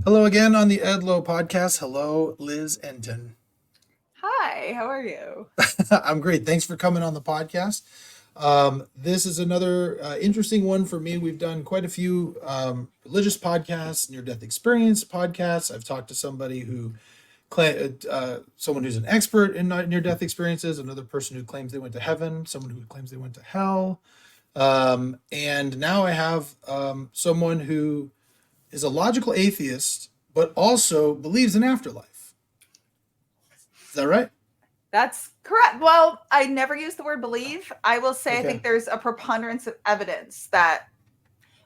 Hello again on the Edlow podcast. Hello, Liz Entin. Hi, how are you? I'm great. Thanks for coming on the podcast. This is another interesting one for me. We've done quite a few religious podcasts, near-death experience podcasts. I've talked to somebody someone who's an expert in near-death experiences, another person who claims they went to heaven, someone who claims they went to hell, and now I have someone who is a logical atheist, but also believes in afterlife. Is that right? That's correct. Well, I never use the word believe. I will say I Okay. think there's a preponderance of evidence that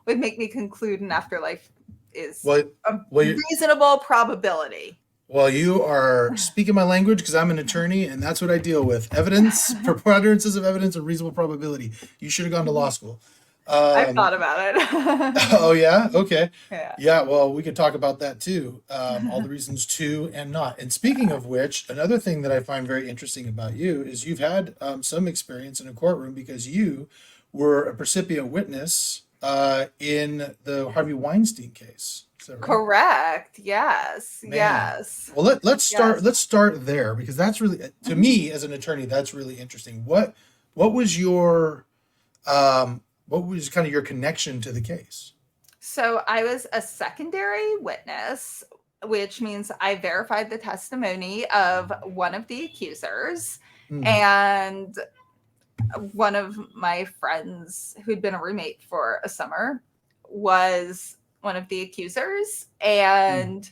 would make me conclude an afterlife is Well, a well, you reasonable probability. well, you are speaking my language because I'm an attorney, and that's what I deal with: evidence, preponderances of evidence, and reasonable probability. You should have gone to law school. I've Um, thought about it. oh yeah, okay, Yeah. yeah. Well, we could talk about that too. All the reasons to and not. And speaking of which, another thing that I find very interesting about you is you've had some experience in a courtroom because you were a precipient witness in the Harvey Weinstein case. Is that right? Correct. Yes. Man. Yes. Well, let's start Yes. there because that's really, to me as an attorney, that's really interesting. What was your what was kind of your connection to the case? So I was a secondary witness, which means I verified the testimony of one of the accusers. Mm, And one of my friends who'd been a roommate for a summer was one of the accusers, mm, and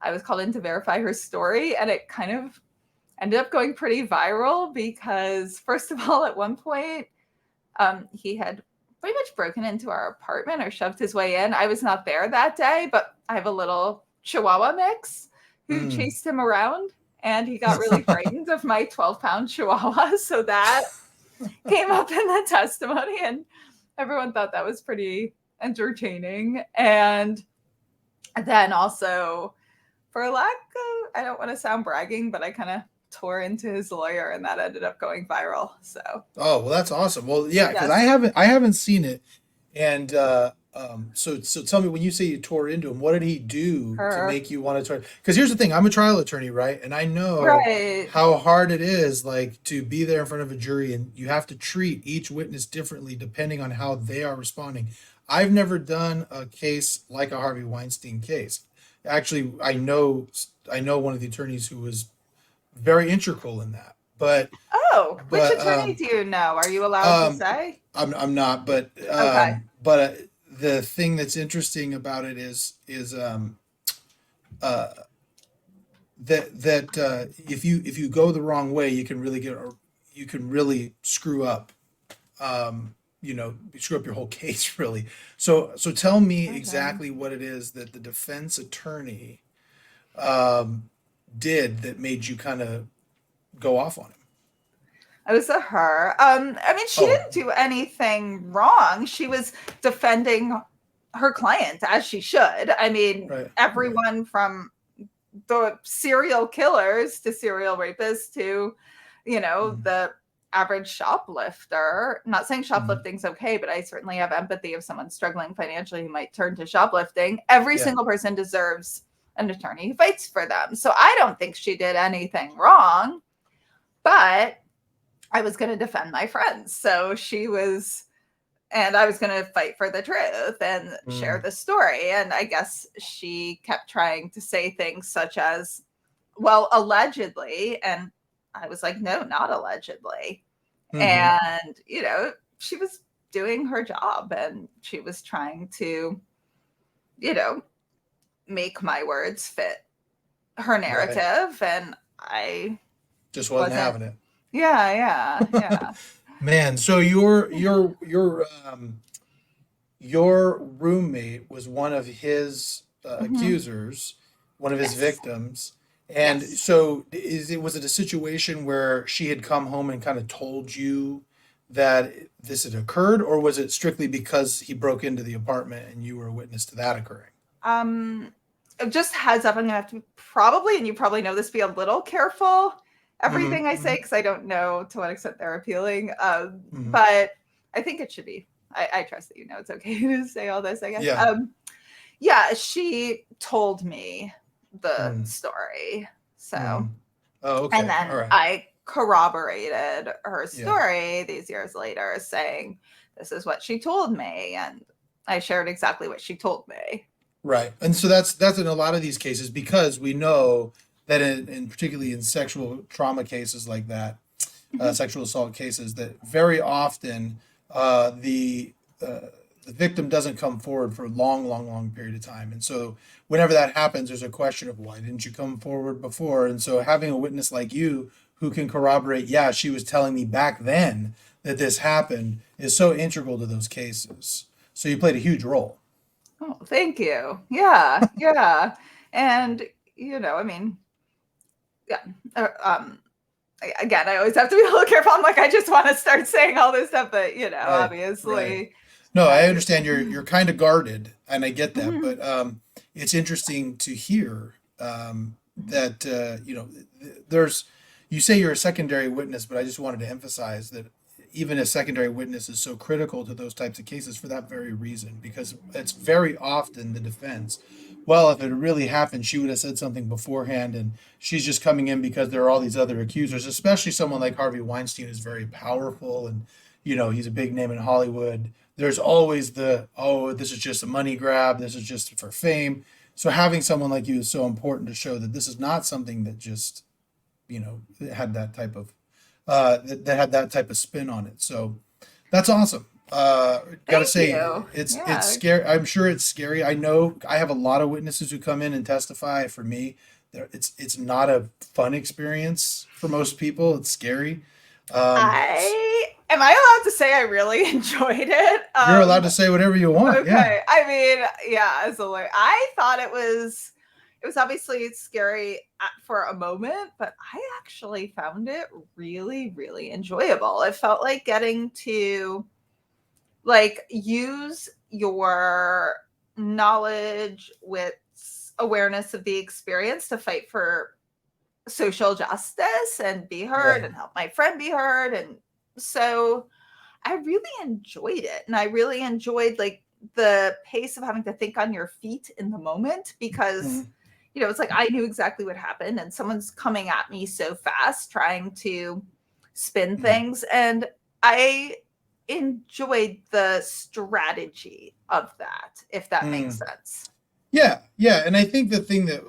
I was called in to verify her story, and it kind of ended up going pretty viral because first of all, at one point, he had pretty much broken into our apartment or shoved his way in. I was not there that day, but I have a little Chihuahua mix who mm. chased him around, and he got really frightened of my 12-pound Chihuahua. So that came up in the testimony, and everyone thought that was pretty entertaining. And then also, for lack of, I don't want to sound bragging, but I kind of tore into his lawyer, and that ended up going viral. So, Oh, well, that's awesome. Well, yeah, because yes. I haven't seen it, and so tell me when you say you tore into him, what did he do to Her. make you want to try? Because here's the thing, I'm a trial attorney, right? And I know Right. how hard it is, like to be there in front of a jury, and you have to treat each witness differently depending on how they are responding. I've never done a case like a Harvey Weinstein case. Actually, I know one of the attorneys who was very integral in that, Oh, which but attorney do you know? Are you allowed to um, say? I'm not, Okay. the thing that's interesting about it is uh, that if you go the wrong way, you can really screw up. Screw up your whole case really. So tell me Okay. exactly what it is that the defense attorney um, did that made you kind of go off on him. It was a her. I mean, she Oh, didn't do anything wrong. She was defending her client as she should. I mean, right, right. everyone from the serial killers to serial rapists to, Mm-hmm, the average shoplifter. I'm not saying mm-hmm. shoplifting's okay, but I certainly have empathy if someone's struggling financially who might turn to shoplifting. Every Yeah. single person deserves an attorney who fights for them. So I don't think she did anything wrong, but I was going to defend my friends. So she was, and I was going to fight for the truth and share Mm, the story. And I guess she kept trying to say things such as, well, allegedly. And I was like, no, not allegedly. mm-hmm. And, she was doing her job and she was trying to, you know, make my words fit her Right. narrative. And I Just wasn't wasn't, having it. yeah, yeah, yeah. Man, so your roommate was one of his Mm-hmm. accusers, one of his Yes. victims. And Yes. so was it a situation where she had come home and kind of told you that this had occurred, or was it strictly because he broke into the apartment and you were a witness to that occurring? Um, just heads up, I'm gonna have to probably, and you probably know this, be a little careful everything I say Mm-hmm, because I don't know to what extent they're appealing. hmm. But I think it should be. I trust that it's okay to say all this, I guess. Yeah. Yeah, she told me the Mm, story. So, mm. Oh, and okay. All then right. I corroborated her Yeah. story these years later, saying, this is what she told me. And I shared exactly what she told me. Right. And so that's in a lot of these cases because we know that in particularly in sexual trauma cases like that, Mhm. sexual assault cases, that very often uh, the uh, the victim doesn't come forward for a long, long, long period of time. And so whenever that happens, there's a question of why didn't you come forward before? And so having a witness like you who can corroborate, yeah, she was telling me back then that this happened is so integral to those cases. So you played a huge role. Oh, thank you. Yeah, yeah. And, I mean, yeah. uh, um, Again, I always have to be a little careful. I'm like, I just want to start saying all this stuff, but Right. Right. obviously, No, I I. understand you're kind of guarded, and I get that, Mhm. but it's interesting to hear that there's you say you're a secondary witness, but I just wanted to emphasize that even a secondary witness is so critical to those types of cases for that very reason, because it's very often the defense. Well, if it really happened, she would have said something beforehand, and she's just coming in because there are all these other accusers, especially someone like Harvey Weinstein is very powerful and he's a big name in Hollywood. There's always oh, this is just a money grab, this is just for fame. So having someone like you is so important to show that this is not something that just, had that type of that had that type of spin on it. So that's awesome. Gotta Thank say, you. it's Yeah. scary. I'm sure it's scary. I know I have a lot of witnesses who come in and testify. For me, it's not a fun experience for most people. It's scary. Um, Am I allowed to say I really enjoyed it? you're allowed to say whatever you want. Yeah. Okay. I mean, yeah, as a lawyer, I thought it was obviously scary for a moment, but I actually found it really, really enjoyable. It felt like getting to use your knowledge with awareness of the experience to fight for social justice and be heard Right. and help my friend be heard. And so I really enjoyed it. And I really enjoyed the pace of having to think on your feet in the moment because, Mhm. it's like I knew exactly what happened and someone's coming at me so fast trying to spin Mhm. things. And I enjoyed the strategy of that, if that makes Mm. sense. Yeah, yeah, and I think the thing that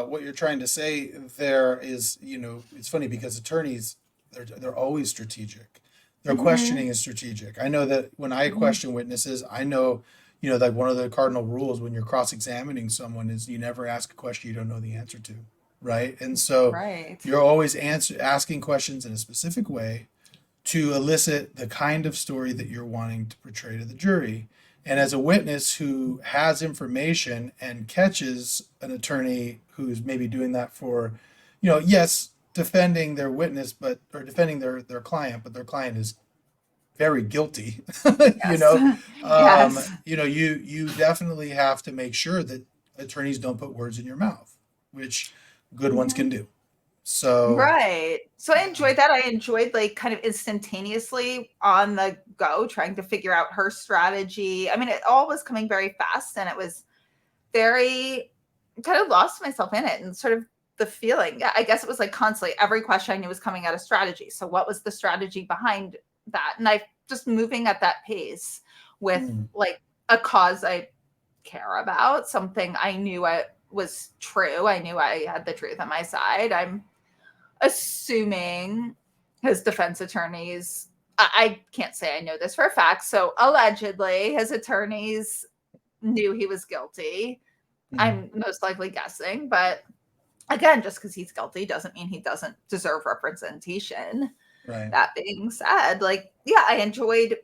what you're trying to say there is, it's funny because attorneys they're always strategic. Their questioning Mm-hmm. is strategic. I know that when I Mm-hmm. question witnesses, I know, like one of the cardinal rules when you're cross-examining someone is you never ask a question you don't know the answer to, right? And so Right. you're always asking questions in a specific way to elicit the kind of story that you're wanting to portray to the jury. And as a witness who has information and catches an attorney who's maybe doing that for, yes, defending their witness, or defending their client, but their client is very guilty, you Yes. know, Yes. you definitely have to make sure that attorneys don't put words in your mouth, which good ones Mm-hmm. can do. So, Right. So I enjoyed that. I enjoyed kind of instantaneously on the go trying to figure out her strategy. I mean, it all was coming very fast and it was very kind of lost myself in it and sort of the feeling. Yeah, I guess it was constantly every question I knew was coming out of strategy. So what was the strategy behind that? And I just moving at that pace with mm, a cause I care about, something I knew I was true. I knew I had the truth on my side. I'm assuming his defense attorneys, I can't say I know this for a fact. So allegedly, his attorneys knew he was guilty. mm, I'm most likely guessing, but again, just because he's guilty doesn't mean he doesn't deserve representation. right. That being said, yeah, I enjoyed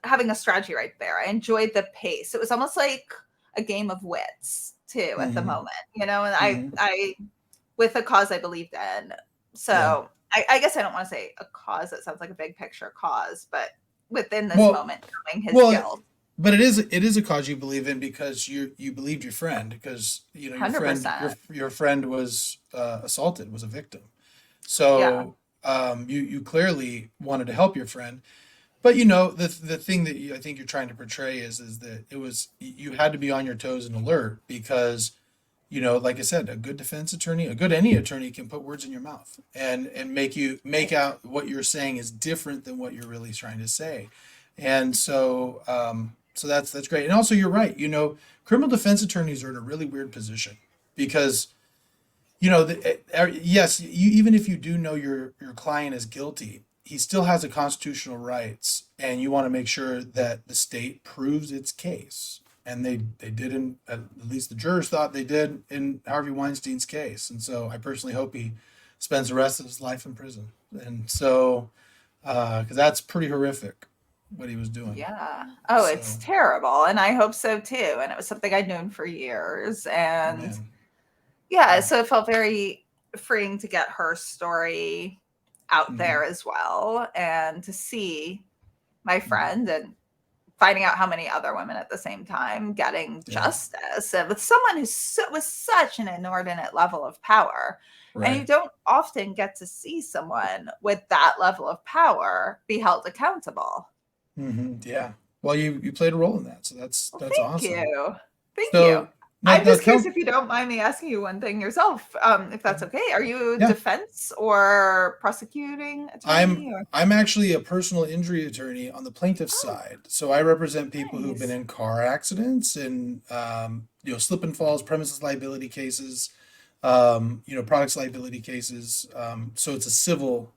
having a strategy right there. I enjoyed the pace. It was almost like a game of wits too at the Hmm. moment, and I, Hmm. I with a cause I believed in. Yeah. So I guess I don't want to say a cause that sounds like a big picture cause, but within this Well, moment, knowing his well, guilt, but it is a cause you believe in because you believed your friend because your friend 100%. your friend was assaulted, was a victim. Yeah. So you clearly wanted to help your friend. But you know, the thing that I think you're trying to portray is that it was, you had to be on your toes and alert because, you know, like I said, a good defense attorney, a good any attorney can put words in your mouth and make you make out what you're saying is different than what you're really trying to say. And so so that's great. And also you're right. You know, criminal defense attorneys are in a really weird position because, you know, yes, you, even if you do know your client is guilty, he still has a constitutional rights, and you want to make sure that the state proves its case. And they did in, at least the jurors thought they did in Harvey Weinstein's case. And so I personally hope he spends the rest of his life in prison. And so, because that's pretty horrific what he was doing. Yeah. Oh, So, it's terrible. And I hope so too. And it was something I'd known for years. And man, yeah, yeah. so it felt very freeing to get her story out Hmm. there as well and to see my Hmm. friend and finding out how many other women at the same time getting Yeah. justice and with someone who's with such an inordinate level of power. And you Right. don't often get to see someone with that level of power be held accountable. Yeah. Well, you played a role in that, so Well, that's thank awesome. you. Thank you. So I'm now just curious tell, if you don't mind me asking you one thing yourself, if that's okay. Are you yeah. defense or prosecuting attorney or? I'm actually a personal injury attorney on the plaintiff's Oh, side. So I represent people who've been nice. in car accidents and you know, slip and falls, premises liability cases, you know, products liability cases. So it's a civil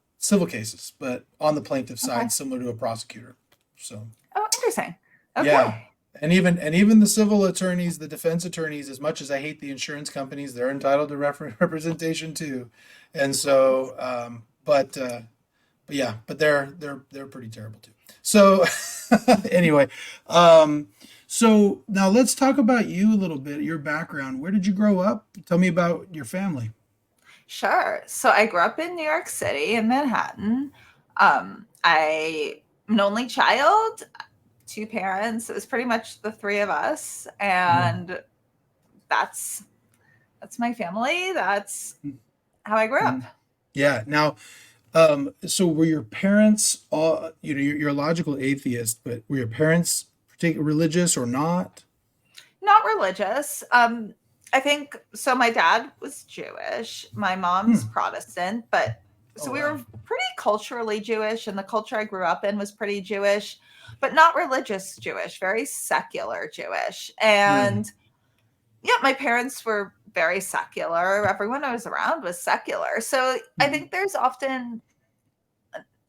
cases, but on the plaintiff Okay. side, similar to a prosecutor. So Oh, interesting. yeah. Okay. And even the civil attorneys, the defense attorneys, as much as I hate the insurance companies, they're entitled to representation too. And so, but yeah, but they're pretty terrible too. So anyway, um, so now let's talk about you a little bit, your background. Where did you grow up? Tell me about your family. Sure. So I grew up in New York City in Manhattan. I'm an only child, two parents. It was pretty much the three of us, Mhm. and that's that's my family. That's how I grew up. Mhm. Yeah. Now, so were your parents all, you know, you're a logical atheist, but were your parents particular religious or not? Not religious. I think so. My dad was Jewish. My mom's Hmm. Protestant, but Oh so we wow. were pretty culturally Jewish, and the culture I grew up in was pretty Jewish, but not religious Jewish, very secular Jewish. Hmm. And yeah, my parents were very secular. Everyone I was around was secular. So I Hmm. think there's often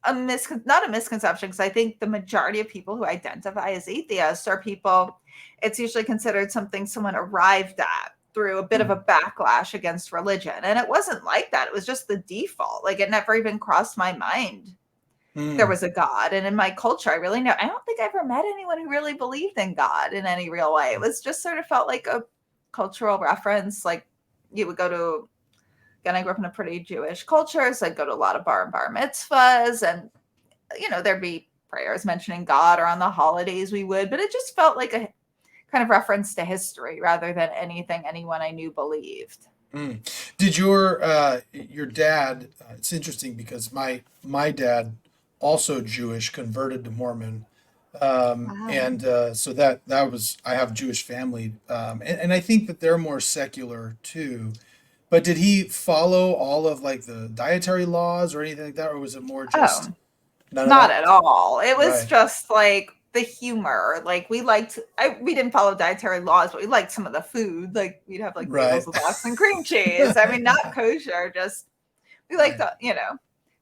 not a misconception because I think the majority of people who identify as atheists are people it's usually considered something someone arrived at through a bit of a Hmm. backlash against religion. And it wasn't like that. It was just the default. Like it never even crossed my mind there Hmm. was a God. And in my culture, I don't think I ever met anyone who really believed in God in any real way. It was just sort of felt like a cultural reference. Like you would go to again, I grew up in a pretty Jewish culture, so I'd go to a lot of bar mitzvahs, and there'd be prayers mentioning God, or on the holidays we would, but it just felt like a kind of reference to history rather than anything anyone I knew believed. Hmm. Did your dad? It's interesting because my dad, also Jewish, converted to Mormon, Wow. and so that was, I have Jewish family, and I think that they're more secular too. But did he follow all of like the dietary laws or anything like that, or was it more just Oh, none of not that? at all. It was Right. just like the humor. Like we didn't follow dietary laws, but we liked some of the food. Like we'd have like Right. bagels with lox and cream cheese. I mean, not kosher, just we like Right. the Okay.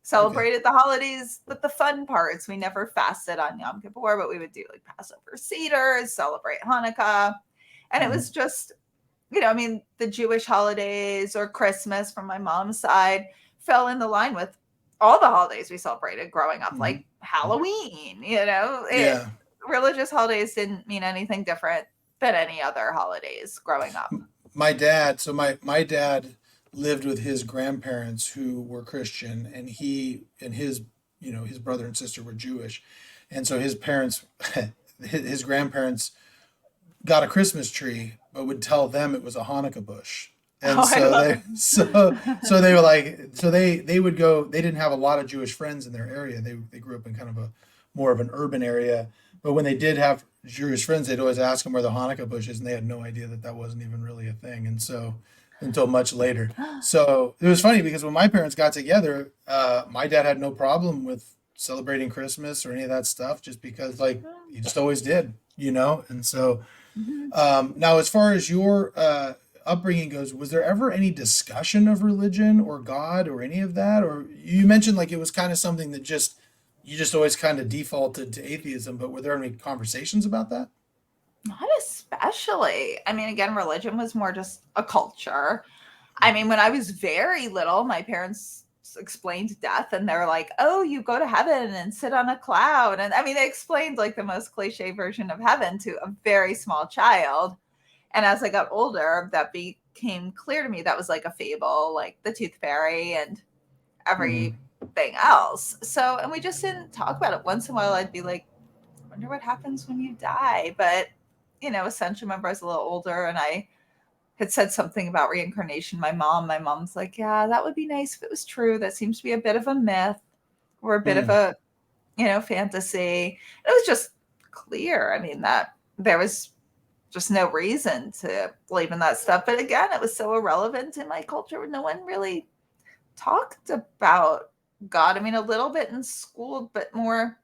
celebrated the holidays with the fun parts. We never fasted on Yom Kippur, but we would do like Passover Seder, celebrate Hanukkah. And it was Mhm. just, I mean, the Jewish holidays or Christmas from my mom's side fell in the line with all the holidays we celebrated growing up, like Mhm. Mhm. Halloween, Yeah. religious holidays didn't mean anything different than any other holidays growing up. My dad, so my dad lived with his grandparents who were Christian, and he and his, you know, his brother and sister were Jewish, and so his parents, his grandparents got a Christmas tree, but would tell them it was a Hanukkah bush. And Oh, I so love they so they were like, so they would go, they didn't have a lot of Jewish friends in their area. They grew up in kind of a more of an urban area. But when they did have Jewish friends, they'd always ask them where the Hanukkah bush is, and they had no idea that that wasn't even really a thing. And so until much later. So it was funny because when my parents got together, my dad had no problem with celebrating Christmas or any of that stuff, just because like he just always did, you know. And so Mhm. now, as far as your upbringing goes, was there ever any discussion of religion or God or any of that? Or you mentioned like it was kind of something that just you just always kind of defaulted to atheism, but were there any conversations about that? Not especially. I mean, again, religion was more just a culture. I mean, when I was very little, my parents explained death and they're like, oh, you go to heaven and sit on a cloud. And I mean, they explained like the most cliche version of heaven to a very small child. And as I got older, that became clear to me that was like a fable, like the tooth fairy and Mm, everything else. So, and we just didn't talk about it. Once in a while, I'd be like, I wonder what happens when you die. But, essentially, remember I was a little older and I had said something about reincarnation. My mom's like, yeah, that would be nice if it was true. That seems to be a bit of a myth or a bit of mm, a, fantasy. It was just clear. I mean, that there was just no reason to believe in that stuff. But again, it was so irrelevant in my culture. No one really talked about God. I mean, a little bit in school, but more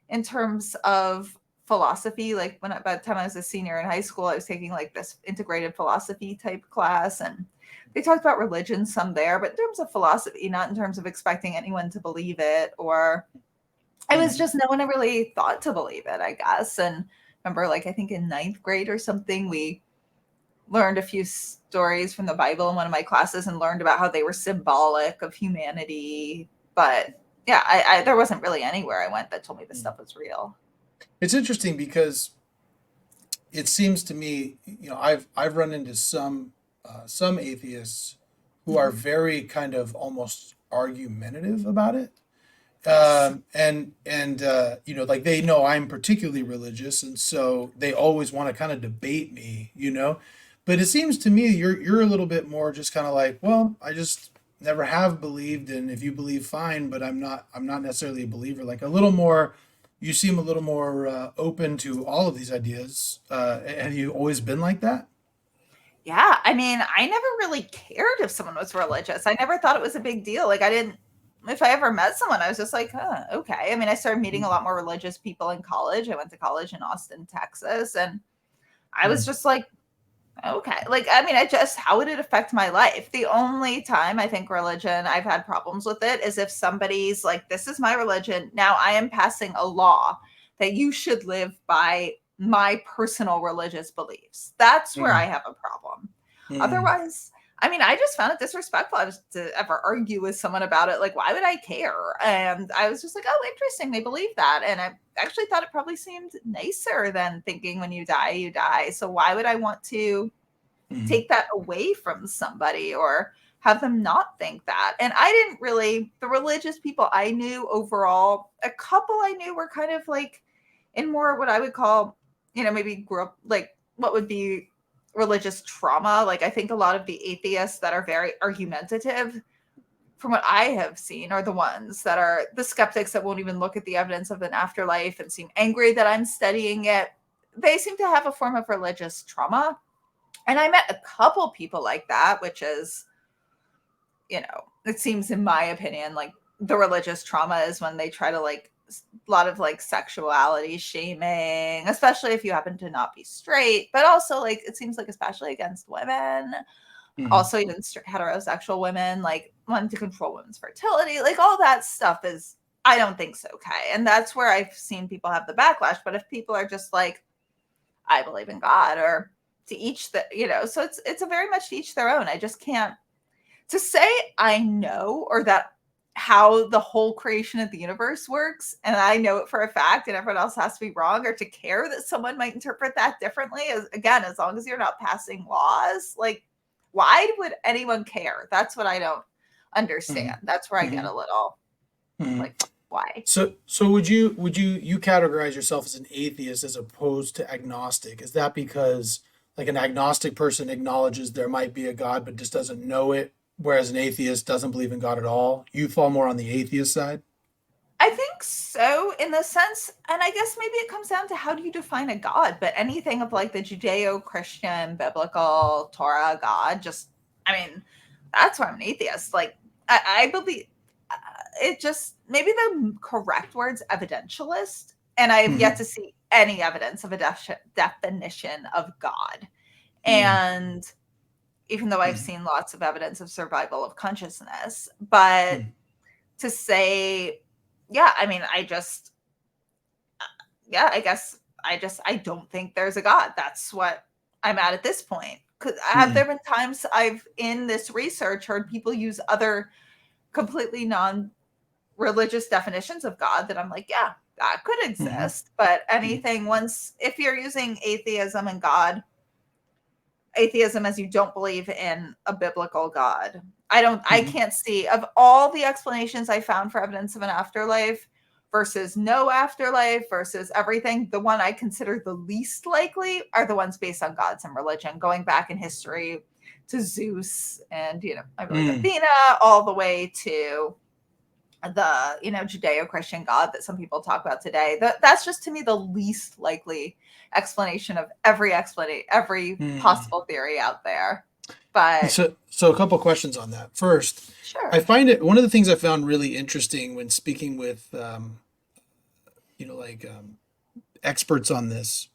in terms of philosophy. Like by the time I was a senior in high school, I was taking like this integrated philosophy type class, and they talked about religion some there, but in terms of philosophy, not in terms of expecting anyone to believe it, or it was mm. just no one really thought to believe it, I guess. And remember, like I think in ninth grade or something, we learned a few stories from the Bible in one of my classes and learned about how they were symbolic of humanity. But yeah, there wasn't really anywhere I went that told me this stuff was real. It's interesting because it seems to me, I've run into some atheists who are Mhm. very kind of almost argumentative about it. Yes. Like they know I'm particularly religious, and so they always want to kind of debate me, but it seems to me you're a little bit more just kind of like, well, I just never have believed, and if you believe, fine, but I'm not necessarily a believer. Like a little more, you seem a little more open to all of these ideas. Have you always been like that? Yeah. I mean, I never really cared if someone was religious. I never thought it was a big deal. Like, I didn't, if I ever met someone, I was just like, huh, okay. I mean, I started meeting a lot more religious people in college. I went to college in Austin, Texas, and I was Mm, just like, okay. Like, I mean, how would it affect my life? The only time I think religion, I've had problems with it is if somebody's like, this is my religion. Now I am passing a law that you should live by my personal religious beliefs. That's where I mm, have a problem. mm, Otherwise, I mean, I just found it disrespectful. I was to ever argue with someone about it. Like, why would I care? And I was just like, oh, interesting. They believe that. And I actually thought it probably seemed nicer than thinking when you die, you die. So why would I want to mm, take that away from somebody or have them not think that? And I didn't really, the religious people I knew overall, a couple I knew were kind of like in more what I would call, maybe grew up like what would be religious trauma. Like I think a lot of the atheists that are very argumentative, from what I have seen, are the ones that are the skeptics that won't even look at the evidence of an afterlife and seem angry that I'm studying it. They seem to have a form of religious trauma. And I met a couple people like that, which is, it seems in my opinion, like the religious trauma is when they try to like a lot of like sexuality shaming, especially if you happen to not be straight, but also like it seems like especially against women, mm, also even heterosexual women, like wanting to control women's fertility, like all that stuff is, I don't think so okay. And that's where I've seen people have the backlash. But if people are just like, I believe in God, or to each the, so it's a very much to each their own. I just can't to say I know or that how the whole creation of the universe works and I know it for a fact and everyone else has to be wrong, or to care that someone might interpret that differently. Again, as long as you're not passing laws, like why would anyone care? That's what I don't understand. mm, That's where I get mm, a little mm. like, why? So would you categorize yourself as an atheist as opposed to agnostic? Is that because like an agnostic person acknowledges there might be a God but just doesn't know it, whereas an atheist doesn't believe in God at all? You fall more on the atheist side? I think think so, in the sense, and I guess maybe it comes down to how do you define a God, but anything of like the Judeo-Christian, biblical, Torah God, just, I mean, that's why I'm an atheist. Like, I believe it just, maybe the correct word's evidentialist, and I have yet to see any evidence of a definition of God. And even though I've seen lots of evidence of survival of consciousness, but to say, yeah, I mean, I guess I don't think there's a God. That's what I'm at this point. Have there been times I've, in this research, heard people use other completely non-religious definitions of God that I'm like, yeah, that could exist. But anything, once, if you're using atheism and God, atheism as you don't believe in a biblical God, I can't see, of all the explanations I found for evidence of an afterlife versus no afterlife versus everything, the one I consider the least likely are the ones based on gods and religion, going back in history to Zeus and, I believe Athena, all the way to the, Judeo-Christian God that some people talk about today. That's just, to me, the least likely explanation of every possible theory out there. But so a couple questions on that. First, sure. I find it, one of the things I found really interesting when speaking with experts on this,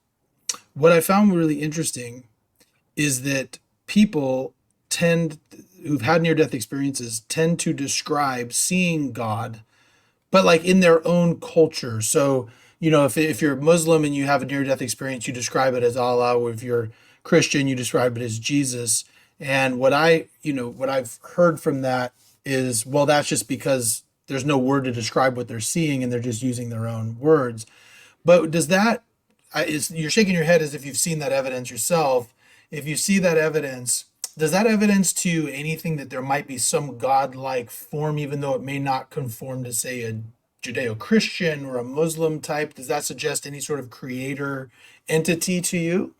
what I found really interesting is that people who've had near-death experiences tend to describe seeing God, but like in their own culture. So, if you're Muslim and you have a near-death experience, you describe it as Allah, or if you're Christian, you describe it as Jesus. And what I've heard from that is, well, that's just because there's no word to describe what they're seeing and they're just using their own words. But does that, you're shaking your head as if you've seen that evidence yourself. If you see that evidence, does that evidence to anything that there might be some godlike form, even though it may not conform to, say, a Judeo-Christian or a Muslim type? Does that suggest any sort of creator entity to you?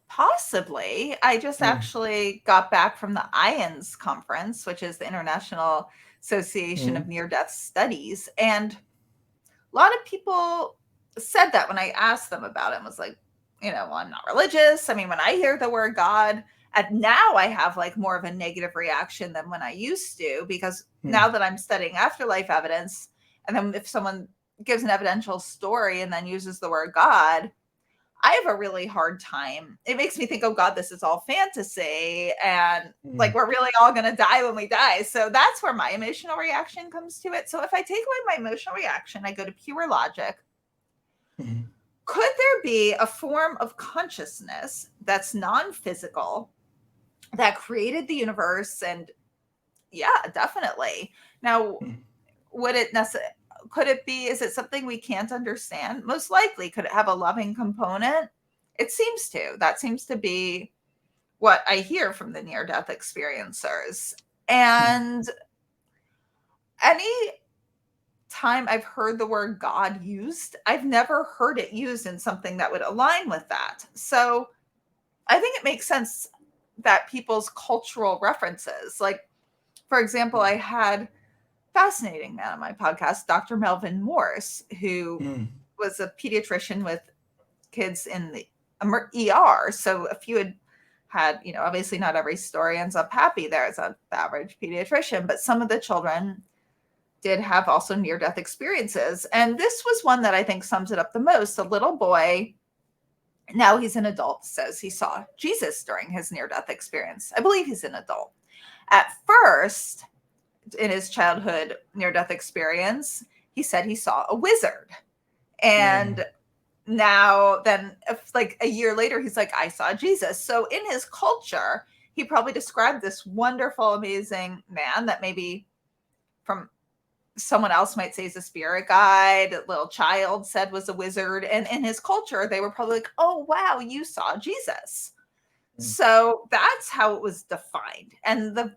Possibly. I just actually got back from the IANS conference, which is the International Association of Near-Death Studies. And a lot of people said that when I asked them about it, I was like, well, I'm not religious. I mean, when I hear the word God, and now I have like more of a negative reaction than when I used to, because now that I'm studying afterlife evidence, and then if someone gives an evidential story and then uses the word God, I have a really hard time. It makes me think, oh God, this is all fantasy. And like, we're really all going to die when we die. So that's where my emotional reaction comes to it. So if I take away my emotional reaction, I go to pure logic. Could there be a form of consciousness that's non-physical that created the universe? And yeah, definitely. Now, could it be, is it something we can't understand? Most likely. Could it have a loving component? It seems to. That seems to be what I hear from the near-death experiencers. And any time I've heard the word God used, I've never heard it used in something that would align with that. So I think it makes sense that people's cultural references, like, for example, I had fascinating man on my podcast, Dr. Melvin Morse, who was a pediatrician with kids in the ER. So if you had, obviously not every story ends up happy there as an average pediatrician, but some of the children did have also near-death experiences. And this was one that I think sums it up the most. A little boy, now he's an adult, says he saw Jesus during his near-death experience. I believe he's an adult. At first, in his childhood near-death experience, he said he saw a wizard. And now then, like a year later, he's like, I saw Jesus. So in his culture, he probably described this wonderful, amazing man that maybe from someone else might say is a spirit guide, a little child said was a wizard. And in his culture, they were probably like, oh, wow, you saw Jesus. So that's how it was defined. And the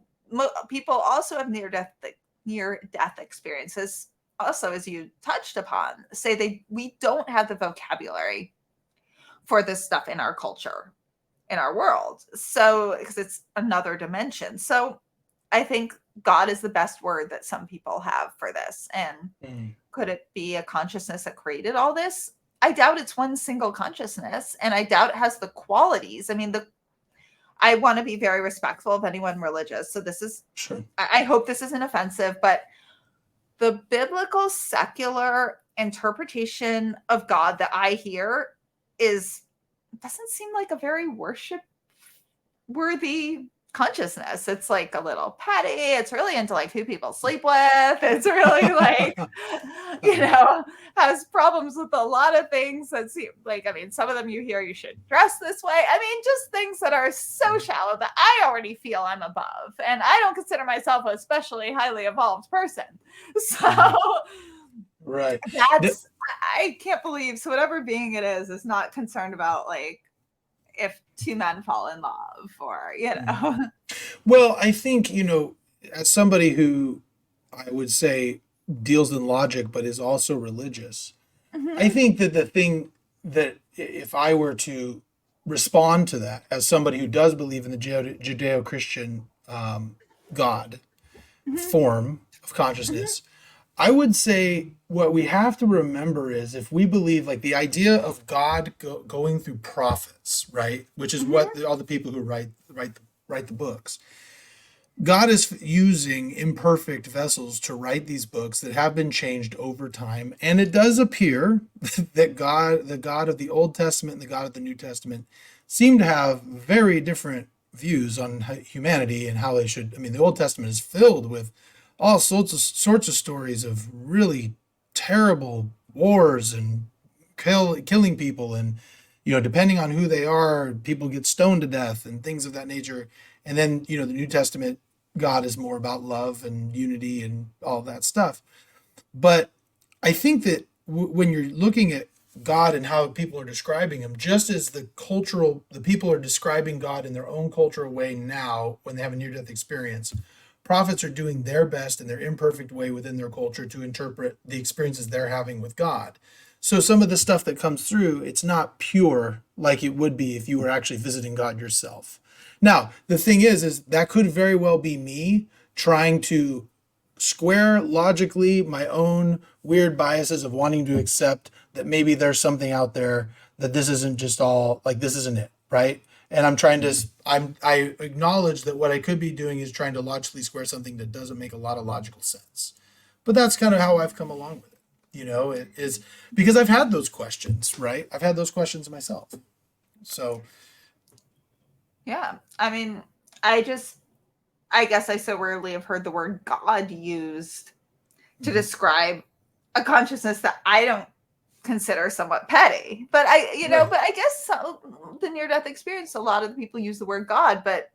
people also have near-death experiences. Also, as you touched upon, say we don't have the vocabulary for this stuff in our culture, in our world. So, because it's another dimension. So I think God is the best word that some people have for this. And could it be a consciousness that created all this? I doubt it's one single consciousness, and I doubt it has the qualities. I mean, I want to be very respectful of anyone religious. So this is, Sure. I hope this isn't offensive, but the biblical secular interpretation of God that I hear doesn't seem like a very worship worthy consciousness. It's like a little petty. It's really into like who people sleep with. It's really like, has problems with a lot of things that seem like, I mean, some of them you hear you should dress this way. I mean, just things that are so shallow that I already feel I'm above. And I don't consider myself a especially highly evolved person. So right. I can't believe, so whatever being it is not concerned about like if two men fall in love or, Well, I think, as somebody who I would say deals in logic, but is also religious, I think that the thing that if I were to respond to that as somebody who does believe in the Judeo-Christian God form of consciousness, I would say what we have to remember is if we believe like the idea of God going through prophets, right, which is what all the people who write the books, God is using imperfect vessels to write these books that have been changed over time, and it does appear that the God of the Old Testament and the God of the New Testament seem to have very different views on humanity and how they should. I mean, the Old Testament is filled with all sorts of stories of really terrible wars and killing people, and depending on who they are, people get stoned to death and things of that nature. And then the New Testament God is more about love and unity and all that stuff. But I think that when you're looking at God and how people are describing him, just as the people are describing God in their own cultural way now when they have a near-death experience, prophets are doing their best in their imperfect way within their culture to interpret the experiences they're having with God. So some of the stuff that comes through, it's not pure like it would be if you were actually visiting God yourself. Now, the thing is that could very well be me trying to square logically my own weird biases of wanting to accept that maybe there's something out there, that this isn't just all, like this isn't it, right? And I'm trying to, I acknowledge that what I could be doing is trying to logically square something that doesn't make a lot of logical sense. But that's kind of how I've come along with it. It is because I've had those questions, right? I've had those questions myself. So. Yeah. I mean, I guess I so rarely have heard the word God used to describe a consciousness that I don't consider somewhat petty. But but I guess the near-death experience, a lot of the people use the word God. But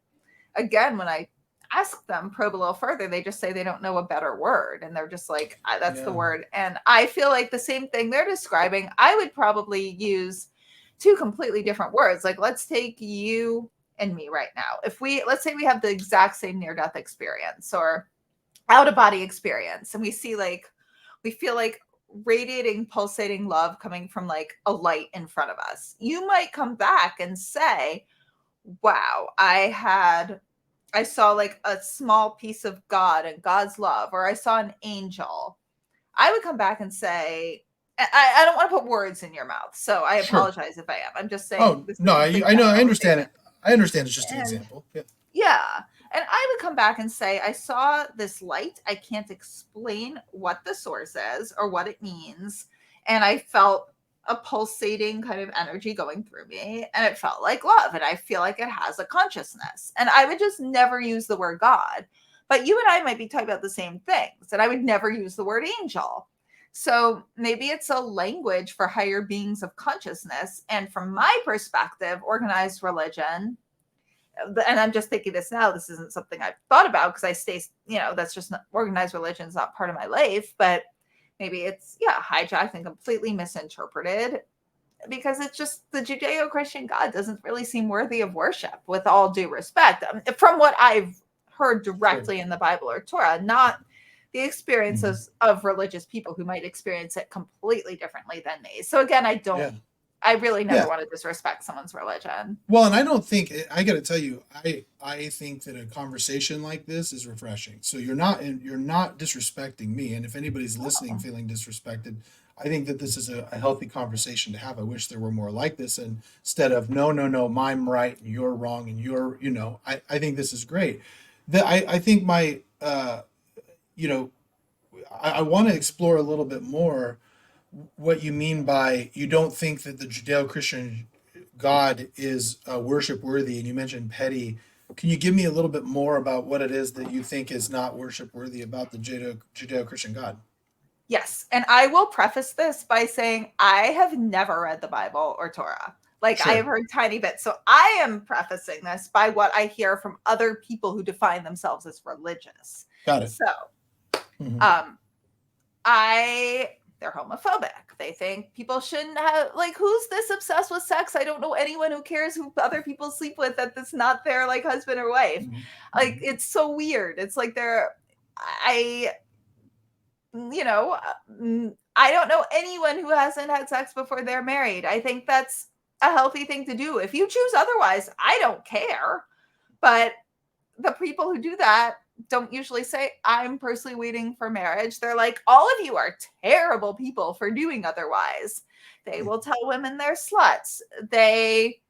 again, when I ask them, probe a little further, they just say they don't know a better word. And they're just like, that's the word. And I feel like the same thing they're describing, I would probably use two completely different words. Like, let's take you and me right now. Let's say we have the exact same near-death experience or out-of-body experience, and we feel like radiating, pulsating love coming from like a light in front of us. You might come back and say, wow, I saw like a small piece of God and God's love, or I saw an angel. I would come back and say, I don't want to put words in your mouth, so I apologize if I am. I'm just saying. Oh, no, I know. I understand it. I understand it's just an example. Yeah. And I would come back and say, I saw this light. I can't explain what the source is or what it means. And I felt a pulsating kind of energy going through me. And it felt like love. And I feel like it has a consciousness. And I would just never use the word God. But you and I might be talking about the same things. And I would never use the word angel. So maybe it's a language for higher beings of consciousness. And from my perspective, organized religion, and I'm just thinking this now, this isn't something I've thought about because I stay, that's just not, organized religion is not part of my life, but maybe it's, hijacked and completely misinterpreted because it's just the Judeo-Christian God doesn't really seem worthy of worship, with all due respect, from what I've heard directly in the Bible or Torah, not the experiences of religious people who might experience it completely differently than me. So again, I I really never Yeah. want to disrespect someone's religion. Well, and I don't think I got to tell you, I think that a conversation like this is refreshing. So you're not disrespecting me, and if anybody's listening Oh, feeling disrespected, I think that this is a healthy conversation to have. I wish there were more like this, and instead of no, no, no, I'm right and you're wrong, and I think this is great. I think my you know I want to explore a little bit more what you mean by you don't think that the Judeo-Christian God is worship worthy, and you mentioned petty. Can you give me a little bit more about what it is that you think is not worship worthy about the Judeo-Christian God? yes. And I will preface this by saying I have never read the Bible or Torah. Like I have Sure, heard tiny bits. So I am prefacing this by what I hear from other people who define themselves as religious. got it. So Hmm. um I they're homophobic. They think people shouldn't have like who's this obsessed with sex? I don't know anyone who cares who other people sleep with that that's not their like husband or wife. Hmm. Like Hmm. it's so weird. It's like they're I you know, I don't know anyone who hasn't had sex before they're married. I think that's a healthy thing to do. If you choose otherwise, I don't care. But the people who do that don't usually say, I'm personally waiting for marriage. They're like, all of you are terrible people for doing otherwise. They will tell women they're sluts. They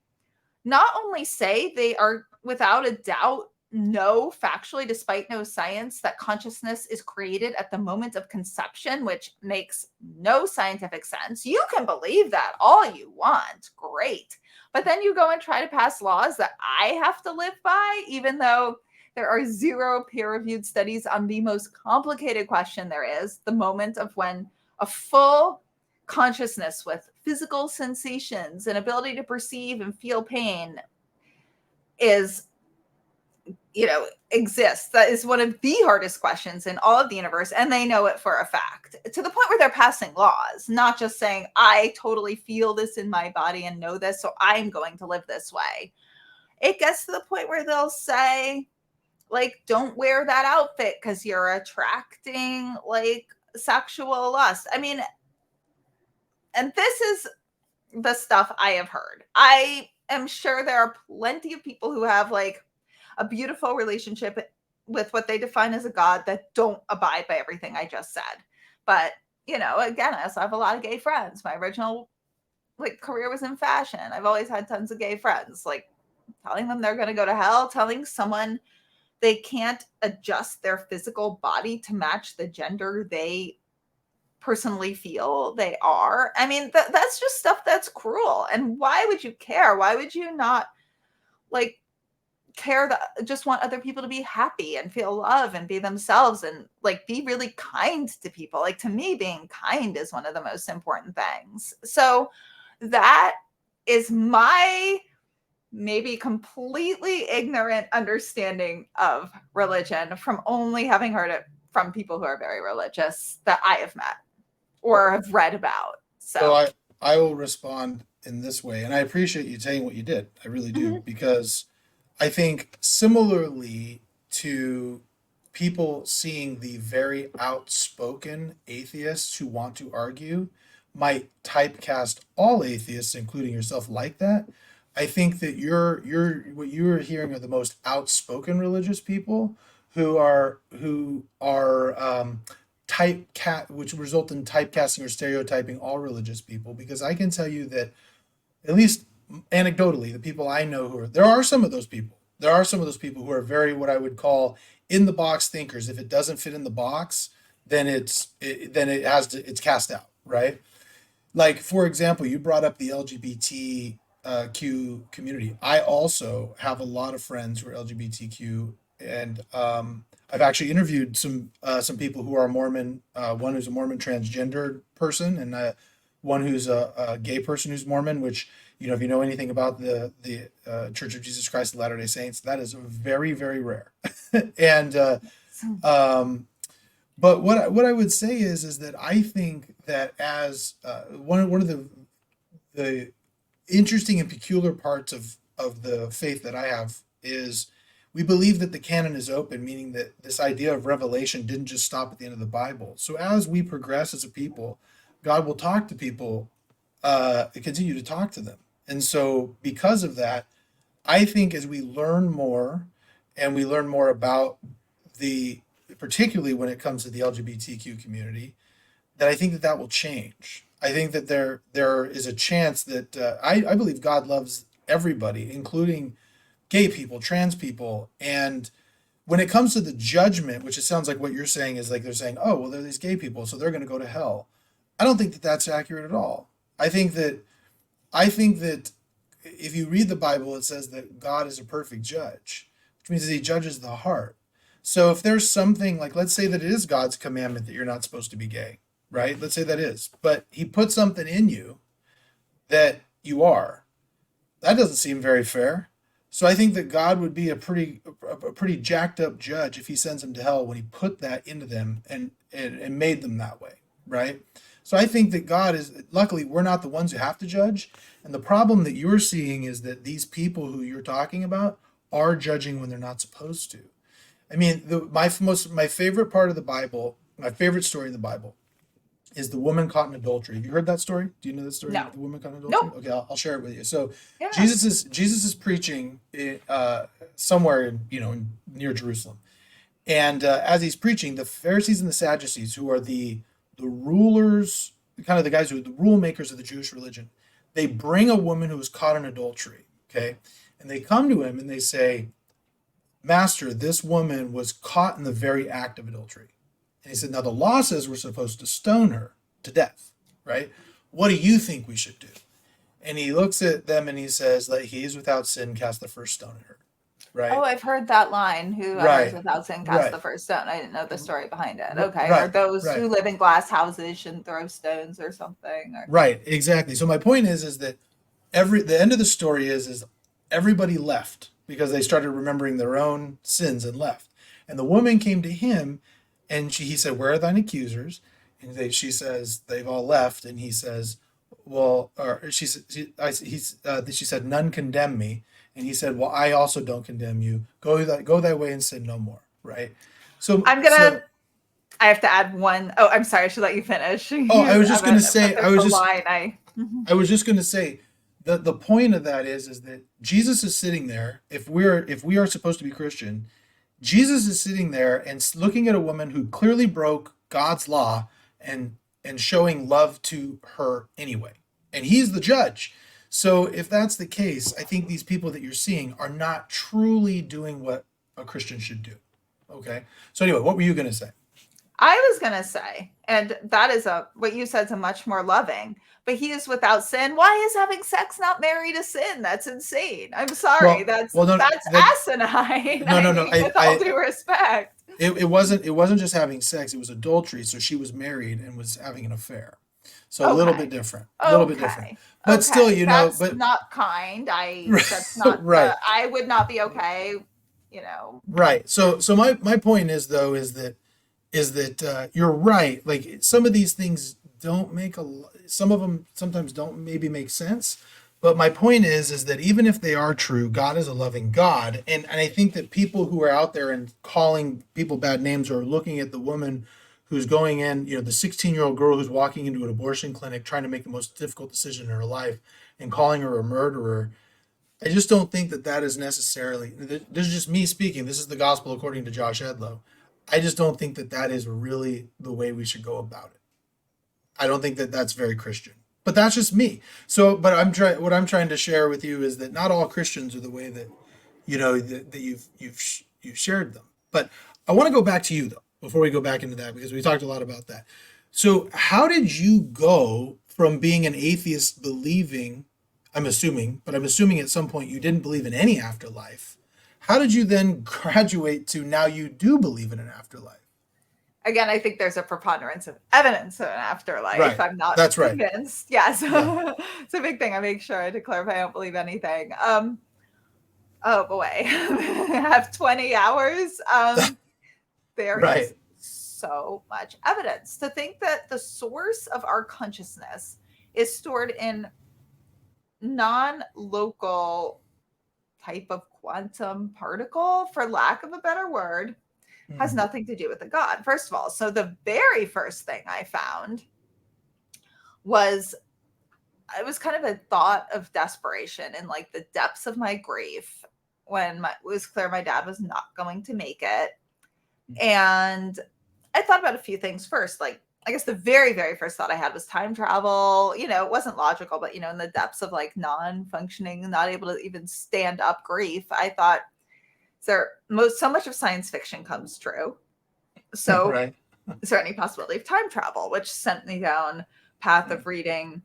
not only say they are without a doubt know factually, despite no science, that consciousness is created at the moment of conception, which makes no scientific sense. You can believe that all you want. Great. But then you go and try to pass laws that I have to live by, even though there are zero peer reviewed studies on the most complicated question there is the moment of when a full consciousness with physical sensations and ability to perceive and feel pain is exists. That is one of the hardest questions in all of the universe, and they know it for a fact, to the point where they're passing laws, not just saying I totally feel this in my body and know this, so I'm going to live this way. It gets to the point where they'll say, like, don't wear that outfit because you're attracting like sexual lust. I mean, and this is the stuff I have heard. I am sure there are plenty of people who have like a beautiful relationship with what they define as a god that don't abide by everything I just said. But, again, I also have a lot of gay friends. My original like career was in fashion. I've always had tons of gay friends. Like telling them they're going to go to hell, telling someone they can't adjust their physical body to match the gender they personally feel they are. I mean, that's just stuff that's cruel. And why would you care? Why would you not like care that just want other people to be happy and feel love and be themselves and like be really kind to people? Like to me, being kind is one of the most important things. So that is my maybe completely ignorant understanding of religion from only having heard it from people who are very religious that I have met or have read about. So So, I will respond in this way, and I appreciate you saying what you did. I really do mhm. because I think similarly to people seeing the very outspoken atheists who want to argue might typecast all atheists, including yourself, like that. I think that you're what you're hearing are the most outspoken religious people who are typecast, which result in typecasting or stereotyping all religious people. Because I can tell you that at least anecdotally, the people I know who are there are some of those people. There are some of those people who are very what I would call in the box thinkers. If it doesn't fit in the box, then it has to it's cast out, right? Like for example, you brought up the LGBTQ community. I also have a lot of friends who are LGBTQ, and I've actually interviewed some people who are Mormon. One who's a Mormon transgender person, and one who's a gay person who's Mormon. Which if you know anything about the Church of Jesus Christ of Latter Day Saints, that is very very rare. and um, but what I would say is that I think that as one of the interesting and peculiar parts of the faith that I have is we believe that the canon is open, meaning that this idea of revelation didn't just stop at the end of the Bible. So as we progress as a people, God will talk to people continue to talk to them. And so because of that, I think as we learn more and we learn more about the, particularly when it comes to the LGBTQ community, that I think that that will change. I think that there is a chance that I believe God loves everybody, including gay people, trans people. And when it comes to the judgment, which it sounds like what you're saying is like they're saying, oh, well, they're these gay people, so they're going to go to hell. I don't think that that's accurate at all. I think that if you read the Bible, it says that God is a perfect judge, which means that he judges the heart. So if there's something like, let's say that it is God's commandment that you're not supposed to be gay, right? Let's say that is, but he put something in you that you are. That doesn't seem very fair. So I think that God would be a pretty jacked up judge if he sends them to hell when he put that into them and made them that way, right? So I think that God is, luckily we're not the ones who have to judge. And the problem that you're seeing is that these people who you're talking about are judging when they're not supposed to. I mean, my favorite part of the Bible, my favorite story in the Bible is the woman caught in adultery. Have you heard that story? Do you know the story No. of the woman caught in adultery? Nope. Okay, I'll share it with you. So Yeah. Jesus is preaching somewhere near Jerusalem, and as he's preaching, the Pharisees and the Sadducees, who are the rulers, kind of the guys who are the rule makers of the Jewish religion, they bring a woman who was caught in adultery. Okay, and they come to him and they say, Master, this woman was caught in the very act of adultery. And he said, now the law says we're supposed to stone her to death, right? What do you think we should do? And he looks at them and he says, let he is without sin cast the first stone at her, right? Oh, I've heard that line. Whoever Right. is without sin cast Right. the first stone. I didn't know the story behind it. Okay. Or Right. those Right. who live in glass houses shouldn't throw stones or something. Or... Right, exactly. So my point is that the end of the story is everybody left because they started remembering their own sins and left. And the woman came to him and he said, where are thine accusers? And she says, they've all left. And he says, well, or she said, none condemn me. And he said, well, I also don't condemn you. Go thy way and sin no more. Right. So I have to add one. Oh, I'm sorry. I should let you finish. Oh, I was just going to say, I was just going to say, the point of that is that Jesus is sitting there. If we are supposed to be Christian, Jesus is sitting there and looking at a woman who clearly broke God's law and showing love to her anyway. And he's the judge. So if that's the case, I think these people that you're seeing are not truly doing what a Christian should do. Okay. So anyway, what were you going to say? I was going to say, and that is what you said is a much more loving, but he is without sin. Why is having sex not married a sin? That's insane. I'm sorry. That's asinine. No. With all due respect. It wasn't just having sex. It was adultery. So she was married and was having an affair. So a little bit different. But still, that's but not kind. That's not right. I would not be okay. Right. So my point is that you're right. Like some of these things don't some of them sometimes don't maybe make sense. But my point is that even if they are true, God is a loving God. And I think that people who are out there and calling people bad names or looking at the woman who's going in, the 16-year-old girl who's walking into an abortion clinic trying to make the most difficult decision in her life and calling her a murderer, I just don't think that is necessarily, this is just me speaking. This is the gospel according to Josh Edlow. I just don't think that is really the way we should go about it. I don't think that that's very Christian, but that's just me. So, but what I'm trying to share with you is that not all Christians are the way that, that you've shared them. But I want to go back to you though, before we go back into that, because we talked a lot about that. So how did you go from being an atheist believing, I'm assuming at some point you didn't believe in any afterlife. How did you then graduate to now you do believe in an afterlife? Again, I think there's a preponderance of evidence of an afterlife. Right. I'm not That's convinced. Right. Yeah, so it's a big thing. I make sure to clarify I don't believe anything. Oh boy, I have 20 hours. There right. is so much evidence to think that the source of our consciousness is stored in non-local type of quantum particle, for lack of a better word, has nothing to do with the God. First of all, so the very first thing I found was it was kind of a thought of desperation in like the depths of my grief when it was clear my dad was not going to make it. And I thought about a few things first. Like, I guess the very, very first thought I had was time travel. You know, it wasn't logical, but, you know, in the depths of like non-functioning, not able to even stand up grief, I thought, so much of science fiction comes true. So Right. is there any possibility of time travel? Which sent me down path of reading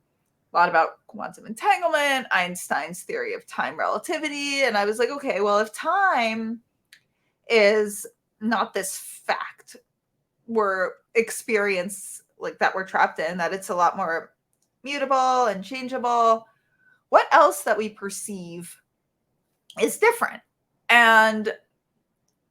a lot about quantum entanglement, Einstein's theory of time relativity. And I was like, okay, well, if time is not this fact we're experience like that we're trapped in, that it's a lot more mutable and changeable, what else that we perceive is different? And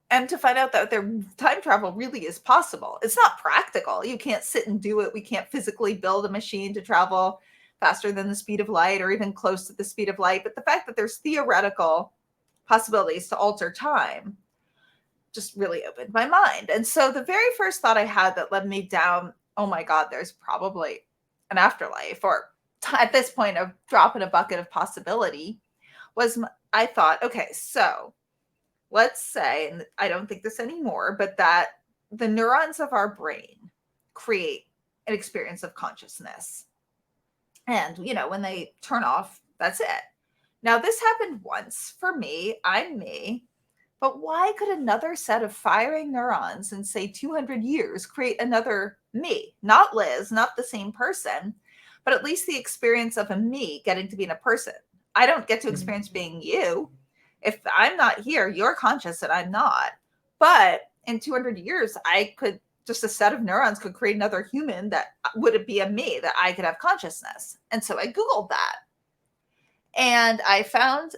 to find out that their time travel really is possible. It's not practical. You can't sit and do it. We can't physically build a machine to travel faster than the speed of light or even close to the speed of light. But the fact that there's theoretical possibilities to alter time just really opened my mind. And so the very first thought I had that led me down, oh my God, there's probably an afterlife, or at this point, a drop in a bucket of possibility, was I thought, okay, so let's say, and I don't think this anymore, but that the neurons of our brain create an experience of consciousness. And, you know, when they turn off, that's it. Now, this happened once for me. I'm me. But why could another set of firing neurons in, say, 200 years create another me? Not Liz, not the same person, but at least the experience of a me getting to be in a person. I don't get to experience being you. If I'm not here, you're conscious and I'm not. But in 200 years, just a set of neurons could create another human that would be a me, that I could have consciousness. And so I Googled that. And I found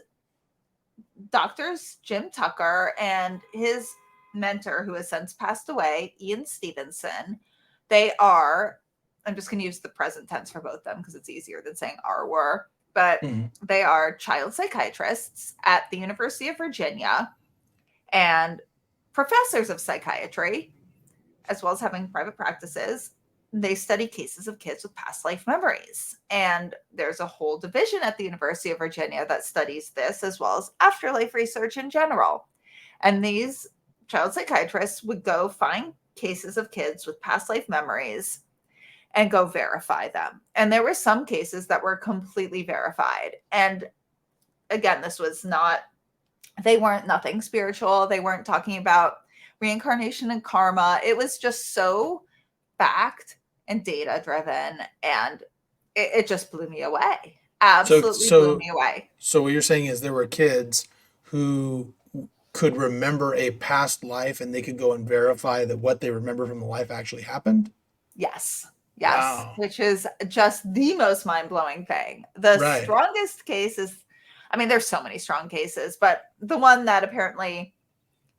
doctors Jim Tucker and his mentor, who has since passed away, Ian Stevenson. They are, I'm just going to use the present tense for both of them because it's easier than saying were, but they are child psychiatrists at the University of Virginia and professors of psychiatry, as well as having private practices. They study cases of kids with past life memories. And there's a whole division at the University of Virginia that studies this, as well as afterlife research in general. And these child psychiatrists would go find cases of kids with past life memories and go verify them. And there were some cases that were completely verified. And again, they weren't nothing spiritual. They weren't talking about reincarnation and karma. It was just so fact and data driven, and it just blew me away. Absolutely blew me away. So what you're saying is there were kids who could remember a past life and they could go and verify that what they remember from the life actually happened? Yes. Wow. Which is just the most mind-blowing thing. The strongest case is, I mean, there's so many strong cases, but the one that apparently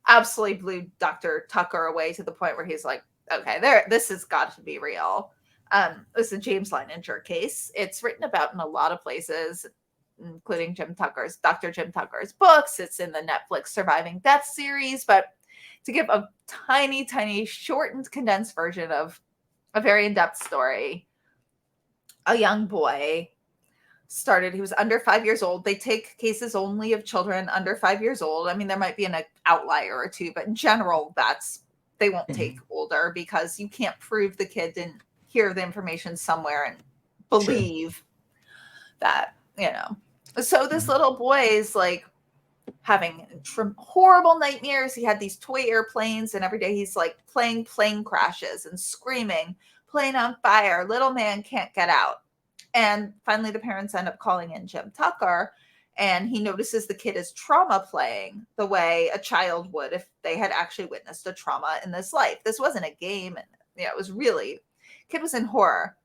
absolutely blew Dr. Tucker away to the point where he's like, okay, this has got to be real. It's a James Leininger case. It's written about in a lot of places, including Dr. Jim Tucker's books. It's in the Netflix Surviving Death series. But to give a tiny, tiny, shortened, condensed version of a very in-depth story, a young boy he was under 5 years old. They take cases only of children under 5 years old. I mean, there might be an outlier or two, but in general, they won't take older, because you can't prove the kid didn't hear the information somewhere and believe that, you know. So this little boy is like having horrible nightmares. He had these toy airplanes, and every day he's like playing plane crashes and screaming, plane on fire, little man can't get out. And finally, the parents end up calling in Jim Tucker, and he notices the kid is trauma playing the way a child would if they had actually witnessed a trauma in this life. This wasn't a game. And it was really, kid was in horror.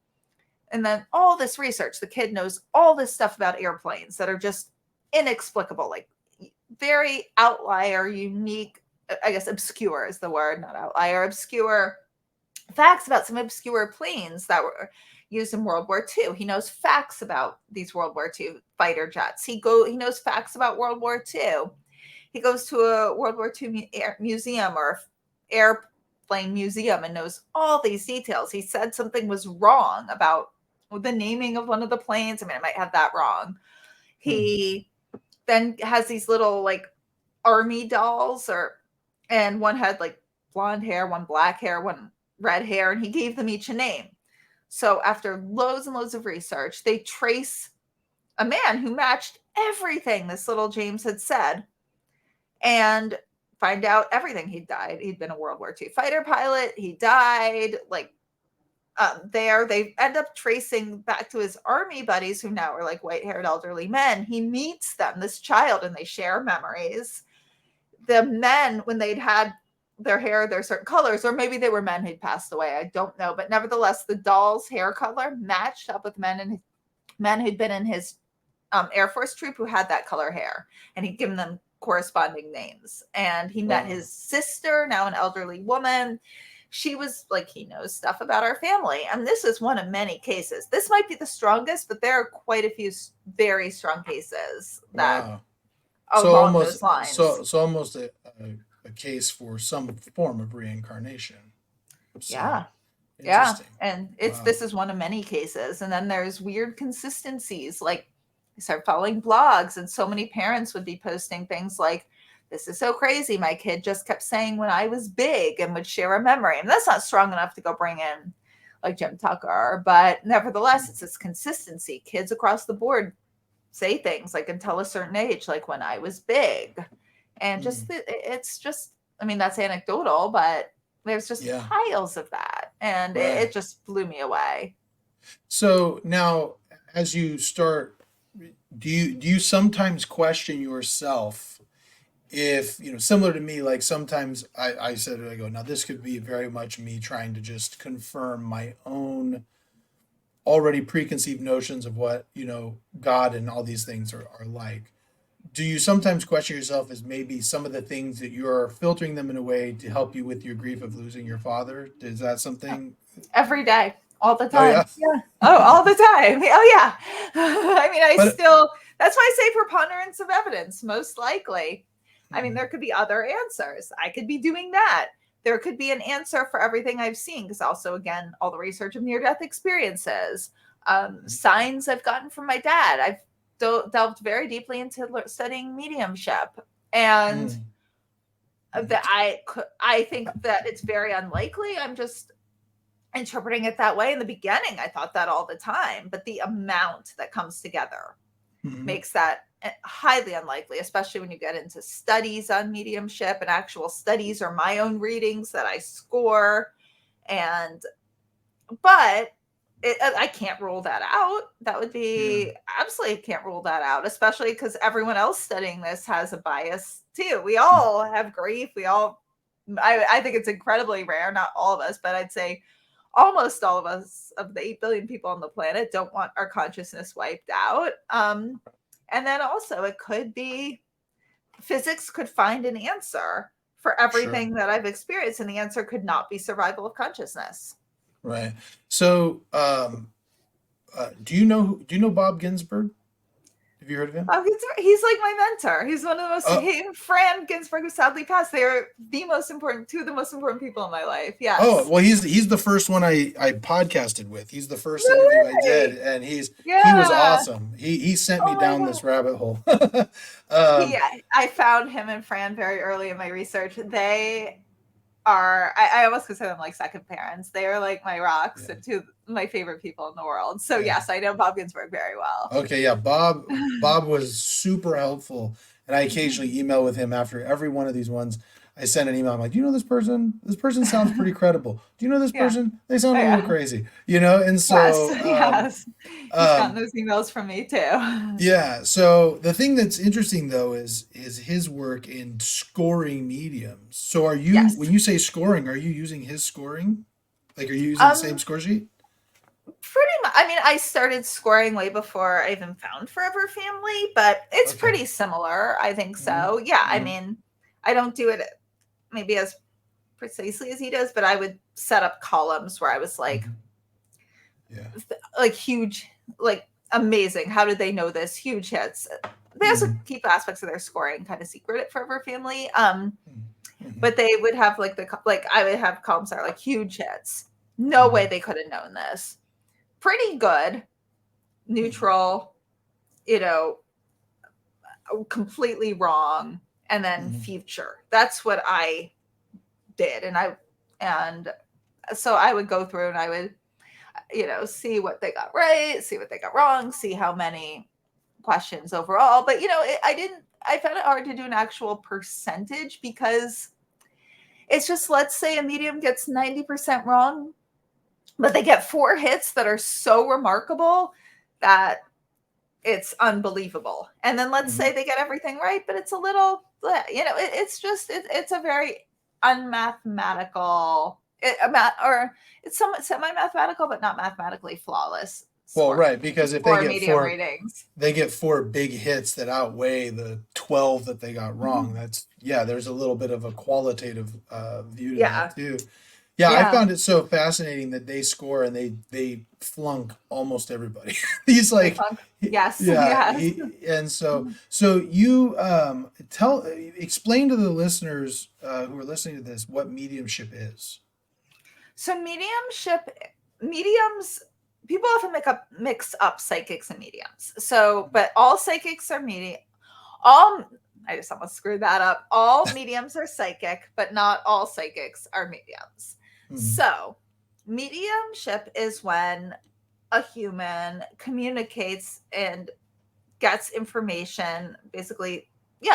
And then all this research, the kid knows all this stuff about airplanes that are just inexplicable, like very outlier, unique, I guess obscure is the word, not outlier, obscure facts about some obscure planes that were used in World War II. He knows facts about these World War II fighter jets. He knows facts about World War II. He goes to a World War II museum or airplane museum and knows all these details. He said something was wrong about the naming of one of the planes. I mean, I might have that wrong. Hmm. He then has these little like army dolls, and one had like blonde hair, one black hair, one red hair, and he gave them each a name. So after loads and loads of research, they trace a man who matched everything this little James had said and find out everything. He died. He'd been a World War II fighter pilot. He died. Like they end up tracing back to his army buddies who now are like white-haired elderly men. He meets them, this child, and they share memories. The men, when they'd had their hair, their certain colors, or maybe they were men who'd passed away, I don't know, but nevertheless, the doll's hair color matched up with men who'd been in his Air Force troop who had that color hair, and he'd given them corresponding names. And he met his sister, now an elderly woman. She was like, he knows stuff about our family. And this is one of many cases. This might be the strongest, but there are quite a few very strong cases that along those lines. So almost a case for some form of reincarnation. So, yeah. And this is one of many cases. And then there's weird consistencies. Like, I started following blogs, and so many parents would be posting things like, this is so crazy. My kid just kept saying when I was big, and would share a memory. And that's not strong enough to go bring in like Jim Tucker, but nevertheless, it's this consistency. Kids across the board say things like until a certain age, like when I was big. And it's just, I mean, that's anecdotal, but there's just piles of that. And it just blew me away. So now, as you start, do you sometimes question yourself if, similar to me, like sometimes I said, I go, now this could be very much me trying to just confirm my own already preconceived notions of what, God and all these things are like. Do you sometimes question yourself as maybe some of the things that you're filtering them in a way to help you with your grief of losing your father? Is that something? Every day, all the Oh, time. Yeah. Oh, all the time. Oh, yeah. I mean, that's why I say preponderance of evidence, most likely. I mean, there could be other answers. I could be doing that. There could be an answer for everything I've seen, because also, again, all the research of near-death experiences, signs I've gotten from my dad. I've delved very deeply into studying mediumship, and that I think that it's very unlikely. I'm just interpreting it that way. In the beginning, I thought that all the time, but the amount that comes together makes that highly unlikely, especially when you get into studies on mediumship and actual studies or my own readings that I score. But I can't rule that out. That would be absolutely can't rule that out, especially because everyone else studying this has a bias too. We all have grief. I think it's incredibly rare, not all of us, but I'd say almost all of us, of the 8 billion people on the planet, don't want our consciousness wiped out. And then also it could be physics could find an answer for everything that I've experienced, and the answer could not be survival of consciousness. Right. So, do you know Bob Ginsburg? Have you heard of him? He's like my mentor. He's one of the most, he and Fran Ginsburg, who sadly passed, they're two of the most important people in my life. Yes. Oh, well, he's the first one I podcasted with. He's the first interview I did, and he was awesome. He sent me down this rabbit hole. I found him and Fran very early in my research. They are, I almost consider them like second parents. They are like my rocks and two of my favorite people in the world. So yes, I know Bob Ginsburg very well. Okay, yeah, Bob was super helpful, and I occasionally email with him after every one of these ones. I send an email. I'm like, do you know this person? This person sounds pretty credible. Do you know this person? They sound a little crazy, And so yes. He's gotten those emails from me too. Yeah. So the thing that's interesting though is his work in scoring mediums. So are you, when you say scoring, are you using his scoring? Like, are you using the same score sheet? Pretty much. I mean, I started scoring way before I even found Forever Family, but it's pretty similar. I think so. Yeah. I mean, I don't do it maybe as precisely as he does, but I would set up columns where I was like, like huge, like amazing. How did they know this? Huge hits. They also keep aspects of their scoring kind of secret at Forever Family. But they would have I would have columns that are like huge hits. No way they could have known this. pretty good, neutral, you know, completely wrong, and then future. That's what I did. And so I would go through and I would, you know, see what they got right, see what they got wrong, see how many questions overall. But, you know, I found it hard to do an actual percentage because it's just, let's say a medium gets 90% wrong, but they get 4 hits that are so remarkable that it's unbelievable. And then let's say they get everything right, but it's a little, you know, it's a very unmathematical, or it's somewhat semi-mathematical, but not mathematically flawless. Well, right, because if For medium ratings, they get 4 big hits that outweigh the 12 that they got wrong. That's, yeah, there's a little bit of a qualitative view to that too. Yeah, I found it so fascinating that they score and they flunk almost everybody. He's like, yes, yeah, yes. and so you explain to the listeners who are listening to this what mediumship is. So mediums, people often mix up psychics and mediums. So, but all psychics are I just almost screwed that up. All mediums are psychic, but not all psychics are mediums. So mediumship is when a human communicates and gets information, basically,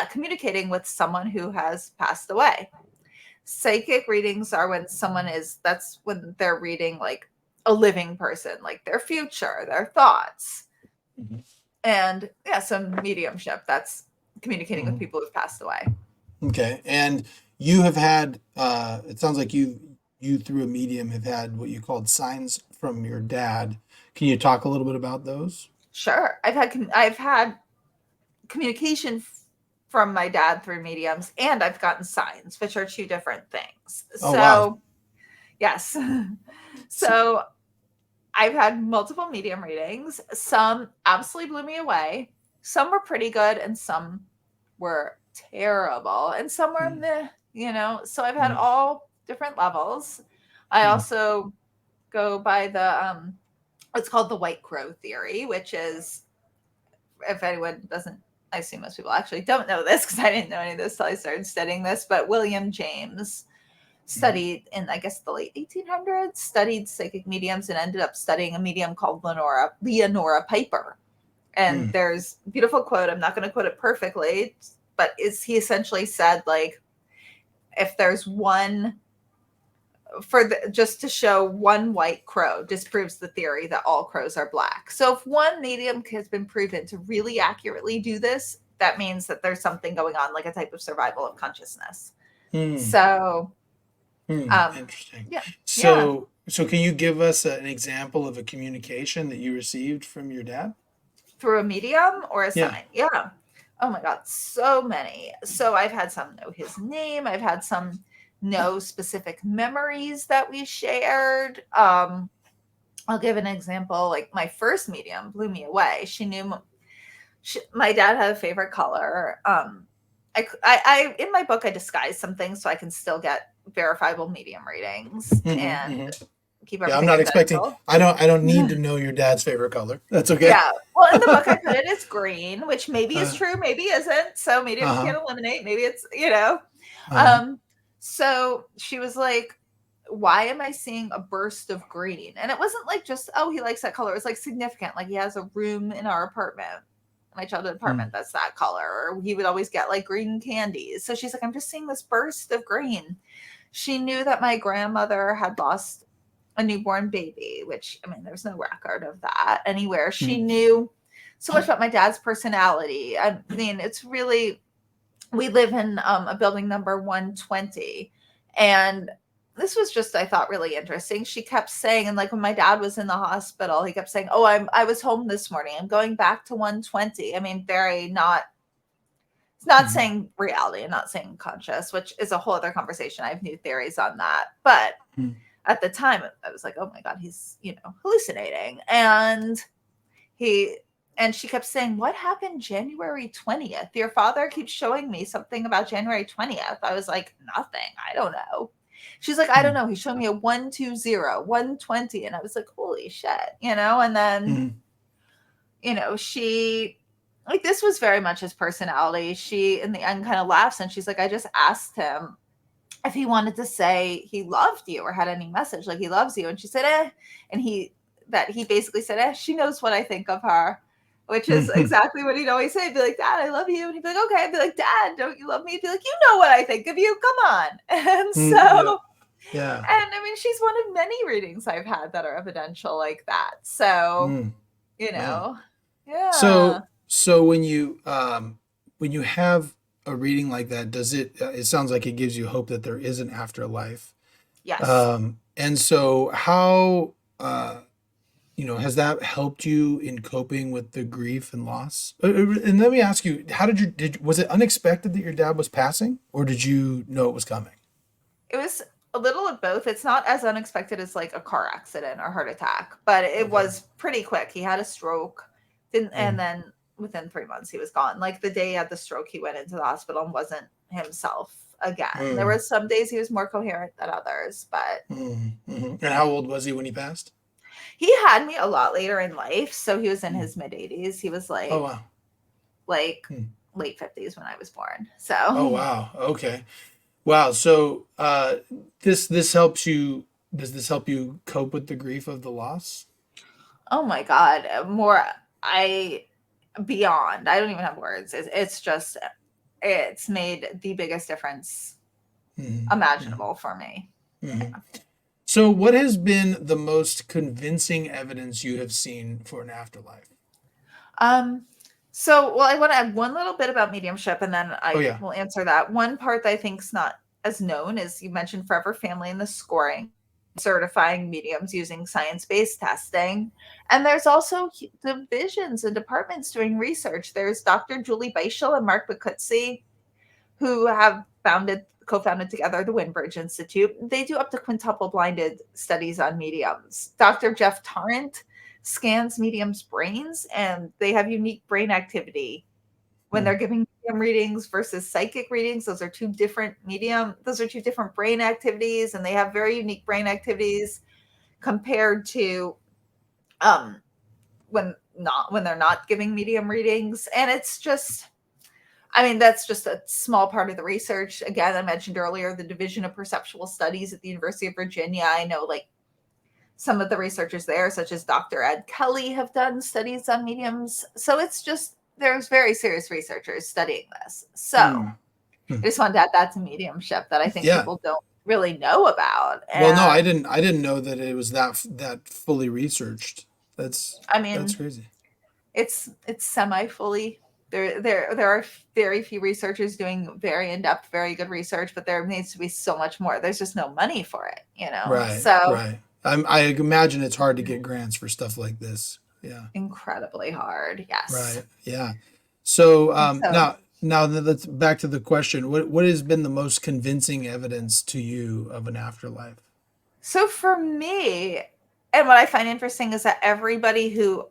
communicating with someone who has passed away. Psychic readings are when that's when they're reading like a living person, like their future, their thoughts. And so mediumship, that's communicating with people who've passed away. Okay. And you have had, it sounds like you through a medium have had what you called signs from your dad. Can you talk a little bit about those? Sure. I've had communication from my dad through mediums, and I've gotten signs, which are 2 different things. Oh, wow. Yes. So I've had multiple medium readings. Some absolutely blew me away. Some were pretty good, and some were terrible, and some were meh, you know. So I've had all different levels. I also go by the it's called the white crow theory, which is, if anyone doesn't, I assume most people actually don't know this because I didn't know any of this till I started studying this, but William James studied in, I guess, the late 1800s, studied psychic mediums and ended up studying a medium called Leonora Piper. And there's a beautiful quote. I'm not going to quote it perfectly, but he essentially said, like, if there's one, just to show one white crow disproves the theory that all crows are black. So if one medium has been proven to really accurately do this, that means that there's something going on, like a type of survival of consciousness. So interesting. So can you give us an example of a communication that you received from your dad? Through a medium or a sign? Yeah. Oh my God, so many. So I've had some know his name. I've had some know specific memories that we shared. I'll give an example. Like, my first medium blew me away. She knew my dad had a favorite color. I in my book, I disguise some things so I can still get verifiable medium readings and keep everything. I'm not expecting. I don't need to know your dad's favorite color. That's okay. Yeah. Well, in the book, I put it as green, which maybe is true, maybe isn't. So mediums can't eliminate. Maybe it's, you know. So she was like, why am I seeing a burst of green? And it wasn't like just, oh, he likes that color. It was like significant. Like, he has a room in our apartment, my childhood apartment, that's that color. Or he would always get like green candies. So she's like, I'm just seeing this burst of green. She knew that my grandmother had lost a newborn baby, which, I mean, there's no record of that anywhere. She knew so much about my dad's personality. I mean, it's really, we live in a building number 120. And this was just, I thought, really interesting. She kept saying, and like when my dad was in the hospital, he kept saying, oh, I was home this morning. I'm going back to 120. I mean, it's not saying reality, and not saying conscious, which is a whole other conversation. I have new theories on that. But at the time, I was like, oh my God, he's, you know, hallucinating. And she kept saying, what happened January 20th? Your father keeps showing me something about January 20th. I was like, nothing. I don't know. She's like, I don't know. He showed me a 120, 120. And I was like, holy shit, And then, she, like, this was very much his personality. She, in the end, kind of laughs and she's like, I just asked him if he wanted to say he loved you or had any message, like he loves you. And she said, And he basically said, she knows what I think of her, which is exactly what he'd always say. He'd be like, Dad, I love you. And he'd be like, okay. I'd be like, Dad, don't you love me? He'd be like, you know what I think of you. Come on. And so, yeah. And I mean, she's one of many readings I've had that are evidential like that. So, yeah. So when you have a reading like that, does it sounds like it gives you hope that there is an afterlife. Yes. And so how, has that helped you in coping with the grief and loss? And let me ask you, was it unexpected that your dad was passing, or did you know it was coming? It was a little of both. It's not as unexpected as like a car accident or heart attack, but it was pretty quick. He had a stroke, and then within 3 months he was gone. Like the day he had the stroke, he went into the hospital and wasn't himself again. There were some days he was more coherent than others, but. And how old was he when he passed? He had me a lot later in life, so he was in his mid-80s. He was like, late 50s when I was born. So. Oh wow. Okay. Wow. So this helps you. Does this help you cope with the grief of the loss? Oh my God, beyond. I don't even have words. It's made the biggest difference imaginable for me. Yeah. So what has been the most convincing evidence you have seen for an afterlife? So, I want to add one little bit about mediumship, and then I will answer that. One part that I think is not as known is you mentioned Forever Family and the scoring, certifying mediums using science-based testing. And there's also divisions and departments doing research. There's Dr. Julie Beischel and Mark Bacuzzi, who have co-founded together the Windbridge Institute. They do up to quintuple blinded studies on mediums. Dr. Jeff Tarrant scans mediums' brains, and they have unique brain activity when they're giving medium readings versus psychic readings. Those are two different brain activities, and they have very unique brain activities compared to when they're not giving medium readings. And it's just, that's just a small part of the research. Again, I mentioned earlier the Division of Perceptual Studies at the University of Virginia. I know like some of the researchers there, such as Dr. Ed Kelly, have done studies on mediums. So it's just, there's very serious researchers studying this. So I just wanted to add that to mediumship that I think people don't really know about. Well, no, I didn't know that it was that fully researched. That's crazy. It's semi-fully. There are very few researchers doing very in-depth, very good research, but there needs to be so much more. There's just no money for it, Right. So right. I imagine it's hard to get grants for stuff like this. Yeah. Incredibly hard. Yes. Right. Yeah. So now let's back to the question. What has been the most convincing evidence to you of an afterlife? So for me, and what I find interesting is that everybody who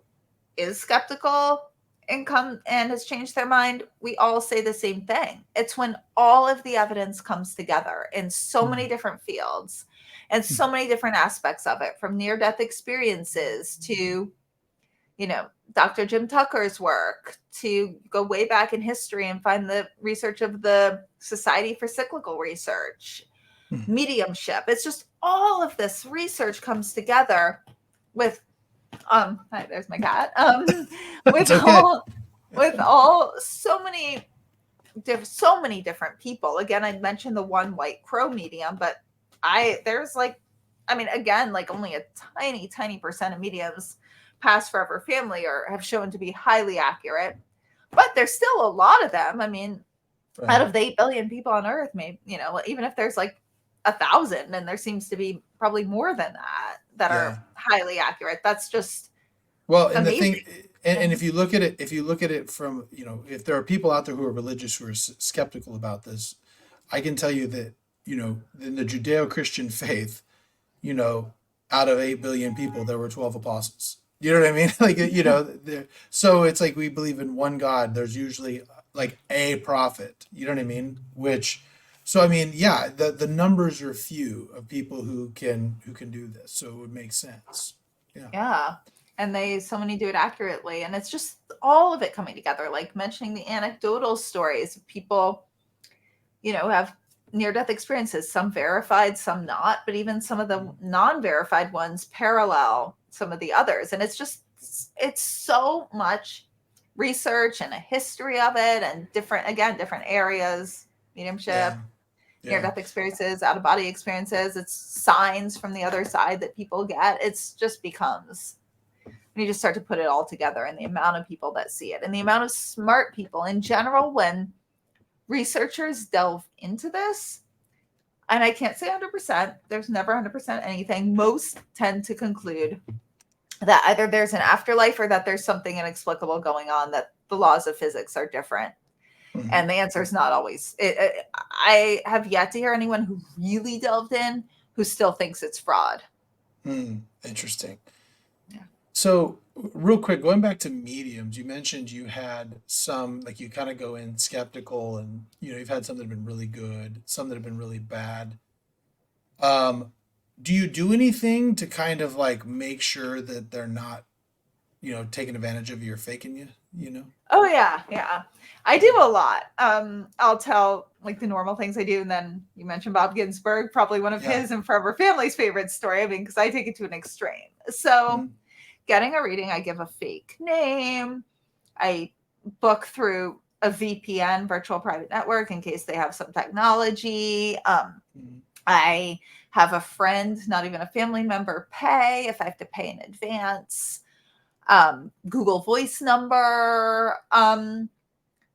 is skeptical and has changed their mind, we all say the same thing. It's when all of the evidence comes together in so many different fields and so many different aspects of it, from near-death experiences to, Dr. Jim Tucker's work, to go way back in history and find the research of the Society for Cyclical Research, mediumship. It's just all of this research comes together with hi, there's my cat. With so many different people. Again, I mentioned the one white crow medium, but only a tiny percent of mediums past Forever Family or have shown to be highly accurate, but there's still a lot of them. Out of the 8 billion people on Earth, maybe, even if there's like 1,000, and there seems to be probably more than that are highly accurate. That's just and amazing. the thing, and if you look at it from, if there are people out there who are religious who are skeptical about this, I can tell you that, in the Judeo-Christian faith, out of 8 billion people, there were 12 apostles. You know what I mean? Like, so it's like we believe in one God. There's usually like a prophet. You know what I mean? Which So I mean, yeah, the numbers are few of people who can do this. So it would make sense. Yeah. Yeah. And so many do it accurately. And it's just all of it coming together, like mentioning the anecdotal stories of people, who have near death experiences, some verified, some not, but even some of the non verified ones parallel some of the others. And it's so much research and a history of it, and different areas, mediumship, Yeah. near Yeah. death experiences, out of body experiences. It's signs from the other side that people get. It's just becomes, when you just start to put it all together, and the amount of people that see it and the amount of smart people in general, when researchers delve into this, and I can't say 100%, there's never 100% anything. Most tend to conclude that either there's an afterlife or that there's something inexplicable going on, that the laws of physics are different. Mhm. And the answer is not always. I have yet to hear anyone who really delved in who still thinks it's fraud. Interesting. Yeah. So, real quick, going back to mediums, you mentioned you had some, like you kind of go in skeptical, and you've had some that have been really good, some that have been really bad. Um, do you do anything to kind of like make sure that they're not, taking advantage of you or faking you, you know? Oh yeah, yeah. I do a lot. I'll tell like the normal things I do, and then you mentioned Bob Ginsburg, probably one of Yeah. his and Forever Family's favorite story. I mean, because I take it to an extreme. So, Mhm. getting a reading, I give a fake name. I book through a VPN, virtual private network, in case they have some technology. Mhm. I have a friend, not even a family member, pay if I have to pay in advance. Google Voice number.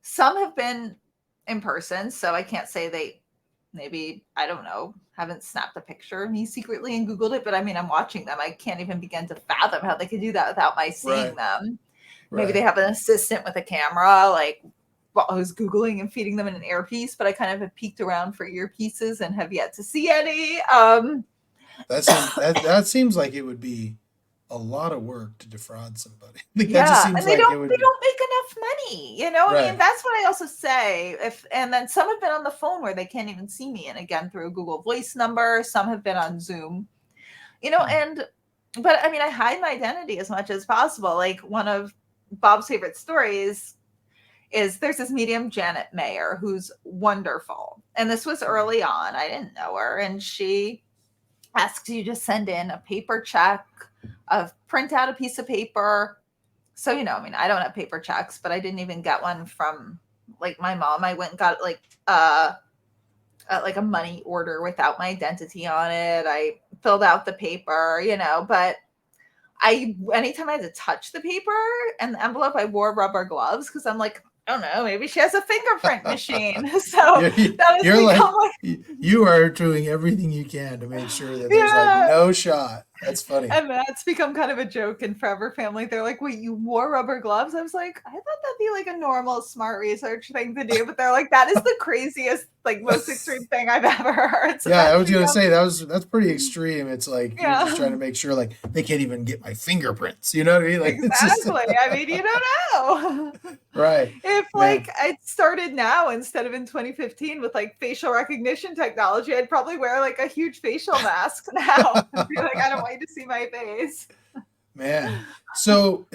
Some have been in person, so I can't say they, maybe, I don't know, haven't snapped a picture of me secretly and Googled it, but I mean, I'm watching them. I can't even begin to fathom how they could do that without my seeing Right. them. Maybe they Right. have an assistant with a camera, like who's Googling and feeding them in an earpiece, but I kind of have peeked around for earpieces and have yet to see any. That seems like it would be a lot of work to defraud somebody. Like that just Yeah, seems and they like don't it would they be. don't make enough money, you know? I mean, Right. that's what I also say. If and then some have been on the phone where they can't even see me, and again through a Google Voice number, some have been on Zoom. Hmm. And but I mean, I hide my identity as much as possible. Like one of Bob's favorite stories is there's this medium, Janet Mayer, who's wonderful. And this was early on. I didn't know her, and she asks you to send in a paper check, print out a piece of paper. So, I mean, I don't have paper checks, but I didn't even get one from like my mom. I went and got like a money order without my identity on it. I filled out the paper, but anytime I had to touch the paper and the envelope, I wore rubber gloves because I'm like, I don't know, maybe she has a fingerprint machine. So you're, that has you're like become like, you are doing everything you can to make sure that there's like yeah. no shot. That's funny. And that's become kind of a joke in Forever Family. They're like, wait, you wore rubber gloves? I was like, I thought that'd be like a normal smart research thing to do. But they're like, that is the craziest, like most extreme thing I've ever heard. So Yeah, I that's was gonna become, say that's pretty extreme. It's like you're just trying yeah, to make sure like they can't even get my fingerprints. You know what I mean? Like it's just exactly. I mean, you don't know. right, If like man. I started now instead of in 2015 with like facial recognition technology, I'd probably wear like a huge facial mask now and be like, I don't want you to see my face. Man, so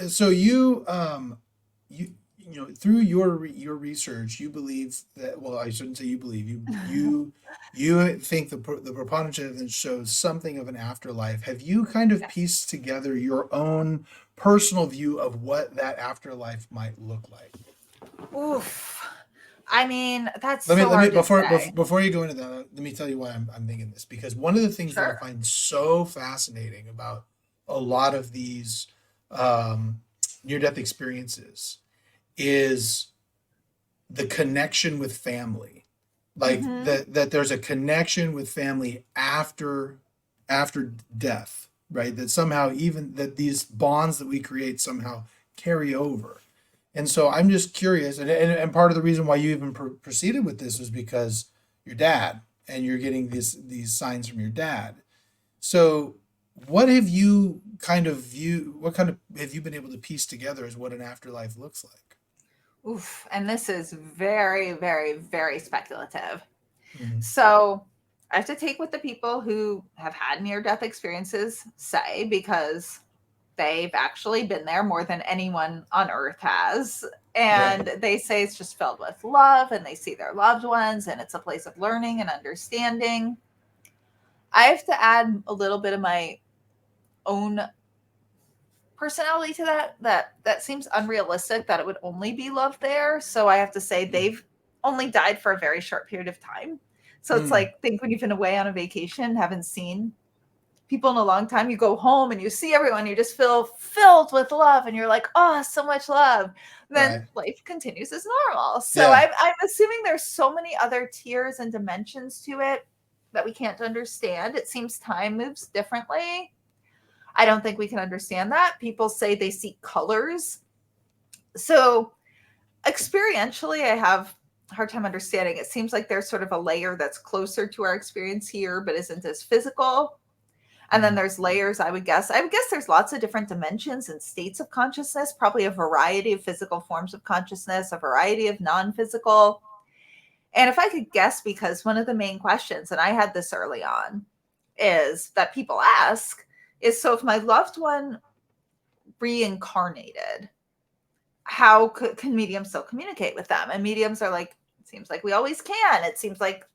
through your research, you believe that, well, I shouldn't say you believe, you think the preponderance of evidence shows something of an afterlife. Have you kind of Yes. pieced together your own personal view of what that afterlife might look like? Oof. I mean, that's Let me so let me hard to say. before you go into that, let me tell you why I'm thinking this, because one of the things that I Sure. find so fascinating about a lot of these near death experiences is the connection with family, like Mm-hmm. that there's a connection with family after death, right? That somehow, even that these bonds that we create somehow carry over. And so I'm just curious, and part of the reason why you even proceeded with this was because your dad, and you're getting these signs from your dad. So what have you kind of what kind of have you been able to piece together as what an afterlife looks like? Oof. And this is very, very, very speculative. Mhm. So I have to take what the people who have had near-death experiences say, because they've actually been there more than anyone on earth has. And Right. they say it's just filled with love, and they see their loved ones, and it's a place of learning and understanding. I have to add a little bit of my own personality to that seems unrealistic that it would only be love there. So I have to say they've only died for a very short period of time. So it's Mm. like, think when you've been away on a vacation, haven't seen people in a long time, you go home and you see everyone, you just feel filled with love, and you're like, oh, so much love. Then Right. life continues as normal. So Yeah. I'm assuming there's so many other tiers and dimensions to it that we can't understand. It seems time moves differently. I don't think we can understand that. People say they see colors. So experientially, I have a hard time understanding. It seems like there's sort of a layer that's closer to our experience here, but isn't as physical. And then Mhm. there's layers, I would guess. I would guess there's lots of different dimensions and states of consciousness, probably a variety of physical forms of consciousness, a variety of non-physical. And if I could guess, because one of the main questions, and I had this early on, is that people ask is, so if my loved one reincarnated, how can mediums still communicate with them? And mediums are like, it seems like we always can. It seems like,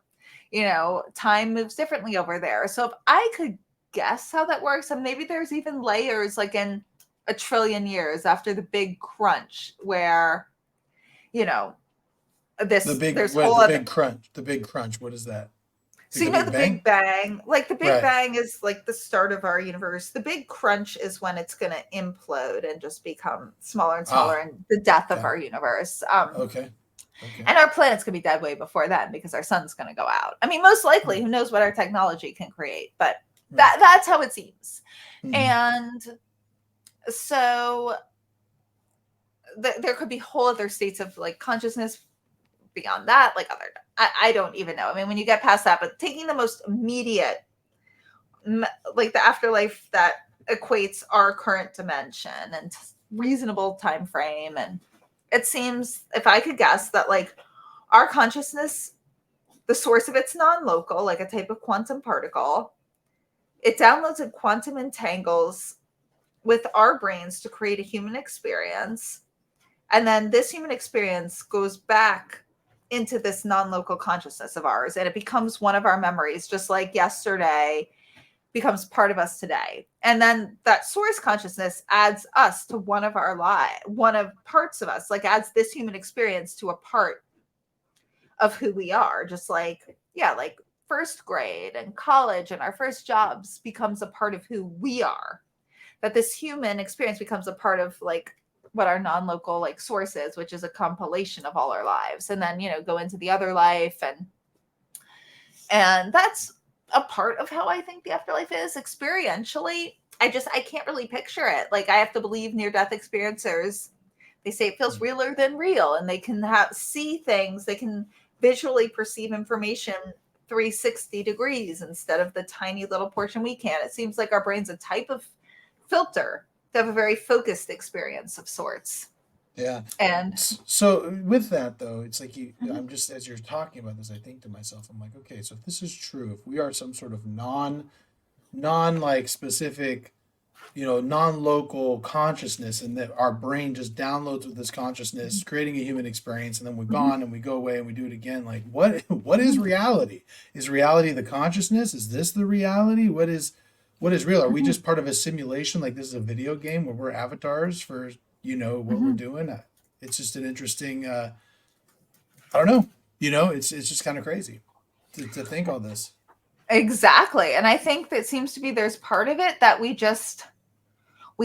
time moves differently over there. So if I could guess how that works, and maybe there's even layers like in a trillion years after the big crunch where, you know, The this big there's what? whole The other. big crunch. The big crunch. What is that? Like So the you know Big the Big Bang? Bang, like the Big Right. Bang is like the start of our universe. The big crunch is when it's going to implode and just become smaller and smaller, Ah. and the death of Got our it. universe. Okay. Okay. And our planet's going to be dead way before then, because our sun's going to go out. I mean, most likely, Hmm. who knows what our technology can create, but Right. that's how it seems. Hmm. And so there could be whole other states of like consciousness beyond that, like other, I don't even know. I mean, when you get past that, but taking the most immediate, like the afterlife that equates our current dimension and reasonable time frame, and it seems, if I could guess, that like our consciousness, the source of it's non-local, like a type of quantum particle. It downloads and quantum entangles with our brains to create a human experience. And then this human experience goes back into this non-local consciousness of ours, and it becomes one of our memories, just like yesterday becomes part of us today. And then that source consciousness adds us to one of our lives, one of parts of us, like adds this human experience to a part of who we are. Just like, yeah, like first grade and college and our first jobs becomes a part of who we are. That this human experience becomes a part of like what our non-local like source is, which is a compilation of all our lives. And then, go into the other life, and that's a part of how I think the afterlife is experientially. I can't really picture it. Like, I have to believe near death experiencers, they say it feels realer than real, and they can see things, they can visually perceive information 360 degrees instead of the tiny little portion we can. It seems like our brain's a type of filter to have a very focused experience of sorts. Yeah. And So with that though, it's like Mhm. I'm just, as you're talking about this, I think to myself, I'm like, okay, so if this is true, if we are some sort of non like specific, non-local consciousness, and that our brain just downloads with this consciousness, creating a human experience, and then we're Mhm. gone and we go away and we do it again. Like what is Mhm. reality? Is reality the consciousness? Is this the reality? What is real? Are we Mhm. just part of a simulation? Like this is a video game where we're avatars for what we're Mhm. doing? It's just an interesting. I don't know. It's just kind of crazy to think all this. Exactly. And I think that seems to be there's part of it that we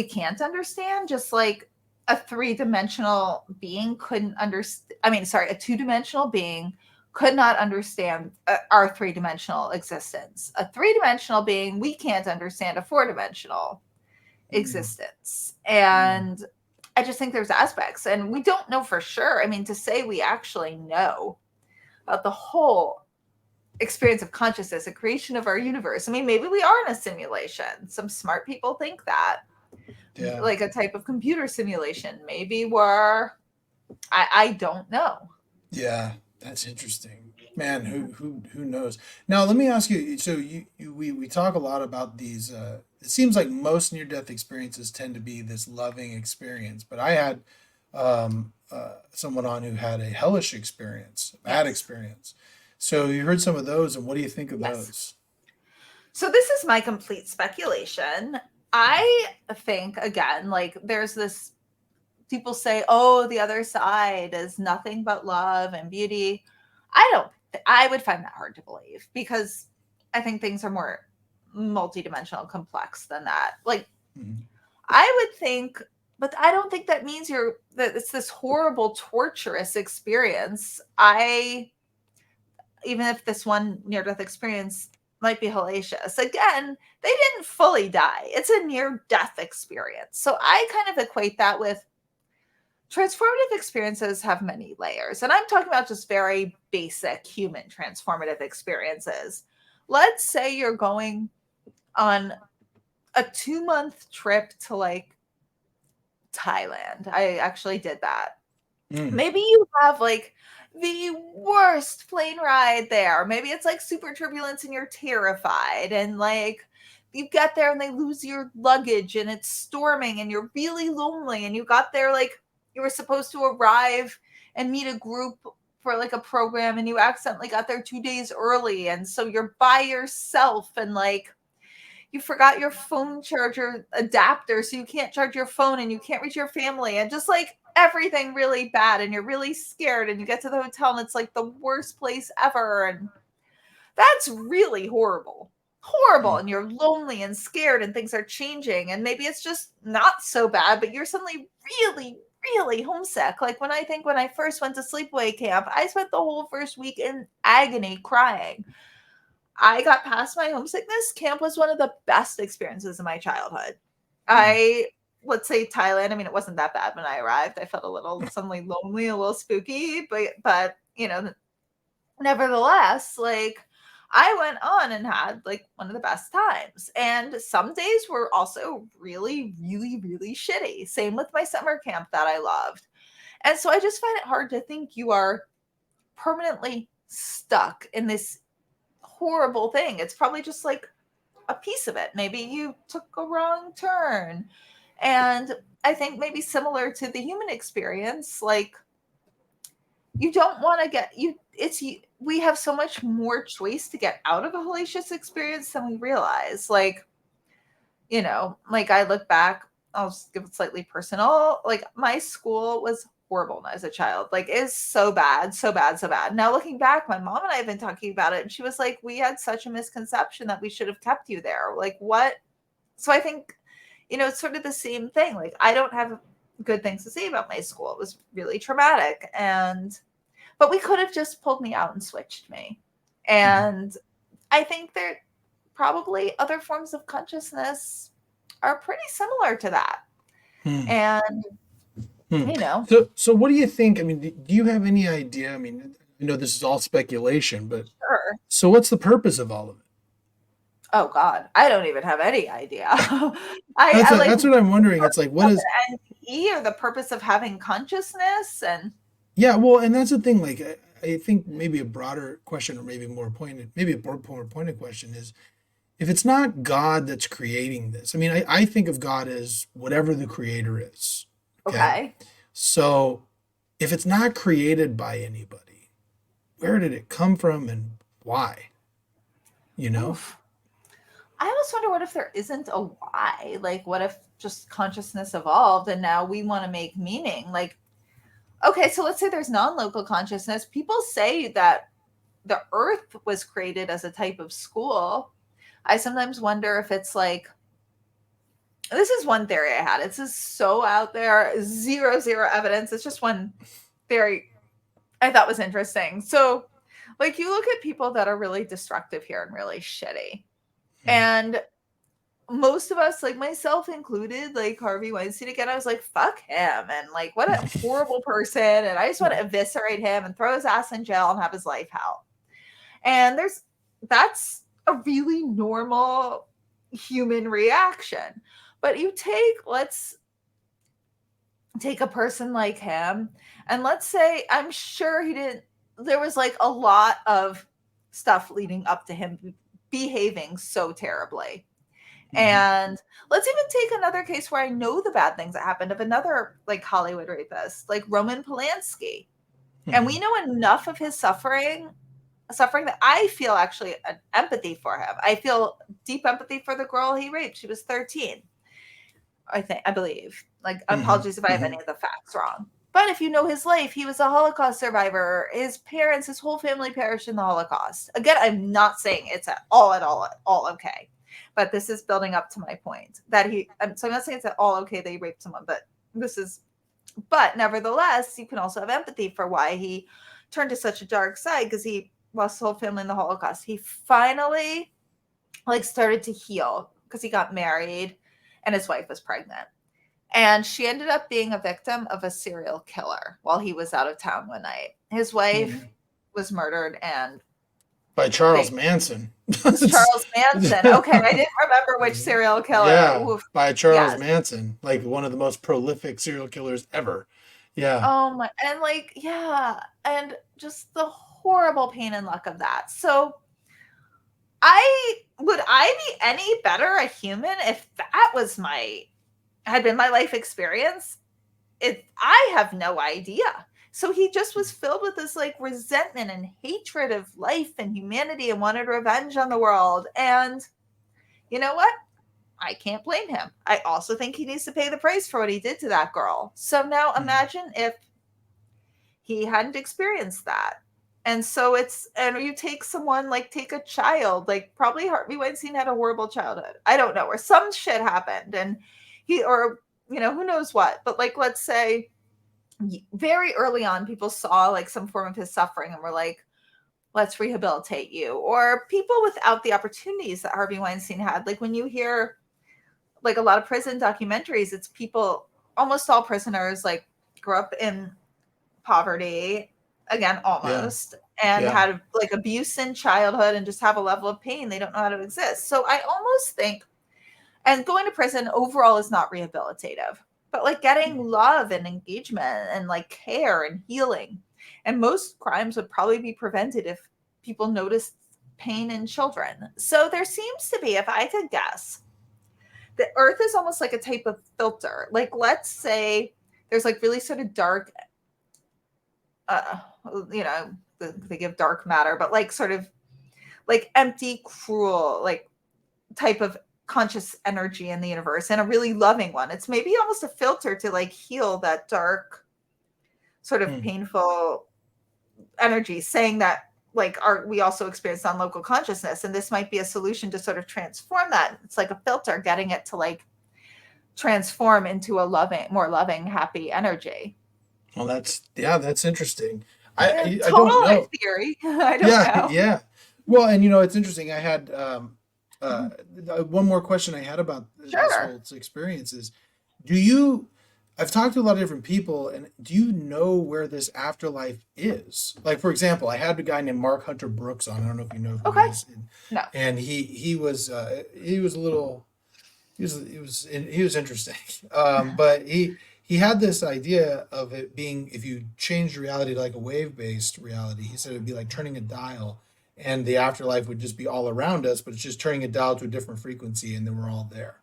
can't understand, just like a three-dimensional being couldn't understand. I mean, sorry, a two-dimensional being could not understand our three-dimensional existence. A three-dimensional being, we can't understand a four-dimensional Mm, existence. mm, And I just think there's aspects, and we don't know for sure. I mean, to say we actually know about the whole experience of consciousness, a creation of our universe. I mean, maybe we are in a simulation. Some smart people think that, yeah. like a type of computer simulation. Maybe we're, I don't know. Yeah. That's interesting. Man, who knows? Now, let me ask you. So we talk a lot about these. It seems like most near death experiences tend to be this loving experience, but I had someone on who had a hellish experience, a bad Yes. experience. So you heard some of those, and what do you think of Yes. those? So this is my complete speculation. I think, again, like there's this, people say, oh, the other side is nothing but love and beauty. I don't, I would find that hard to believe because I think things are more multidimensional, complex than that. Like, Mhm. I would think, but I don't think that means that it's this horrible, torturous experience. Even if this one near death experience might be hellacious, again, they didn't fully die. It's a near death experience. So I kind of equate that with transformative experiences have many layers. And I'm talking about just very basic human transformative experiences. Let's say you're going on a 2-month trip to like Thailand. I actually did that. Mm. Maybe you have like the worst plane ride there. Maybe it's like super turbulence and you're terrified. And like you get there and they lose your luggage and it's storming and you're really lonely. And you got there like you were supposed to arrive and meet a group for like a program and you accidentally got there 2 days early. And so you're by yourself and like you forgot your phone charger adapter, so you can't charge your phone and you can't reach your family, and just like everything really bad, and you're really scared, and you get to the hotel and it's like the worst place ever, and that's really horrible. Horrible, Mm. and you're lonely and scared, and things are changing, and maybe it's just not so bad, but you're suddenly really, really homesick. Like when I first went to sleepaway camp, I spent the whole first week in agony crying. I got past my homesickness. Camp was one of the best experiences of my childhood. Mm. I Let's say Thailand. I mean, it wasn't that bad when I arrived. I felt a little suddenly lonely, a little spooky, but nevertheless, like I went on and had like one of the best times. And some days were also really, really, really shitty. Same with my summer camp that I loved. And so I just find it hard to think you are permanently stuck in this horrible thing. It's probably just like a piece of it. Maybe you took a wrong turn. And I think maybe similar to the human experience, like you don't want to get you it's we have so much more choice to get out of a hellacious experience than we realize. Like, like I look back, I'll just give it slightly personal. Like my school was horrible as a child. Like it's so bad, so bad, so bad. Now looking back, my mom and I have been talking about it, and she was like, "We had such a misconception that we should have kept you there." Like what? So I think, it's sort of the same thing. Like I don't have good things to say about my school. It was really traumatic, but we could have just pulled me out and switched me. Mm. And I think there probably other forms of consciousness are pretty similar to that. Mm. And, Hmm. you know, So what do you think? I mean, do you have any idea? I mean, I know this is all speculation, but sure. so what's the purpose of all of it? Oh God, I don't even have any idea. I like That's what I'm wondering. It's like, what of is? an NDE or the purpose of having consciousness and Yeah, well, and that's the thing. Like, I think maybe a broader question, or maybe more pointed, maybe a more pointed question is, if it's not God that's creating this. I mean, I think of God as whatever the creator is. Okay, okay. so if it's not created by anybody, where did it come from and why? You know? Oof. I always wonder, what if there isn't a why? Like what if just consciousness evolved and now we want to make meaning? Like, okay, so let's say there's non-local consciousness. People say that the earth was created as a type of school. I sometimes wonder if it's like, this is one theory I had. It's just so out there, zero evidence. It's just one theory I thought was interesting. So, like, you look at people that are really destructive here and really shitty. Mhm. And most of us, like myself included, like Harvey Weinstein again, I was like, fuck him. And like, what a horrible person. And I just want to eviscerate him and throw his ass in jail and have his life hell. And that's a really normal human reaction. But let's take a person like him, and let's say, I'm sure he didn't, there was like a lot of stuff leading up to him behaving so terribly. And let's even take another case where I know the bad things that happened of another like Hollywood rapist, like Roman Polanski. And we know enough of his suffering that I feel actually an empathy for him. I feel deep empathy for the girl he raped. She was 13. I believe. Like, apologies if I have any of the facts wrong. But if you know his life, he was a Holocaust survivor. His parents, his whole family perished in the Holocaust. Again, I'm not saying it's at all okay. But this is building up to my point that so I'm not saying it's at all okay that he raped someone, but nevertheless, you can also have empathy for why he turned to such a dark side, because he lost his whole family in the Holocaust. He finally like started to heal because he got married and his wife was pregnant. And she ended up being a victim of a serial killer while he was out of town one night. His wife was murdered and by Charles Manson. Charles Manson. Okay, I didn't remember which serial killer. Yeah, by Charles Manson, like one of the most prolific serial killers ever. Yeah. Oh my, and like, yeah, and just the horrible pain and luck of that. So would I be any better a human if that had been my life experience? I have no idea. So he just was filled with this like resentment and hatred of life and humanity and wanted revenge on the world. And you know what? I can't blame him. I also think he needs to pay the price for what he did to that girl. So now imagine if he hadn't experienced that. And so and you take someone, like take a child, like probably Harvey Weinstein had a horrible childhood. I don't know, or some shit happened and who knows what. But like, let's say very early on, people saw like some form of his suffering and were like, let's rehabilitate you. Or people without the opportunities that Harvey Weinstein had. Like when you hear like a lot of prison documentaries, it's people, almost all prisoners like grew up in poverty, again, almost, and had like abuse in childhood and just have a level of pain they don't know how to exist. So I almost think, and going to prison overall is not rehabilitative, but like getting love and engagement and like care and healing. And most crimes would probably be prevented if people noticed pain in children. So there seems to be, if I could guess, the earth is almost like a type of filter. Like, let's say there's like really sort of dark, they give dark matter, but like sort of like empty, cruel, like type of conscious energy in the universe, and a really loving one. It's maybe almost a filter to like heal that dark, sort of painful energy, saying that like we also experience non-local consciousness, and this might be a solution to sort of transform that. It's like a filter, getting it to like transform into a more loving, happy energy. Well, that's interesting. I total don't know. Theory. I don't know. Yeah. Well, and it's interesting. I had one more question I had about this whole experience is, I've talked to a lot of different people, and do you know where this afterlife is? Like, for example, I had a guy named Mark Hunter Brooks on. I don't know if you know who he is. No. And he was interesting. But he had this idea of it being, if you change reality to like a wave-based reality, he said it'd be like turning a dial, and the afterlife would just be all around us, but it's just turning a dial to a different frequency, and then we're all there.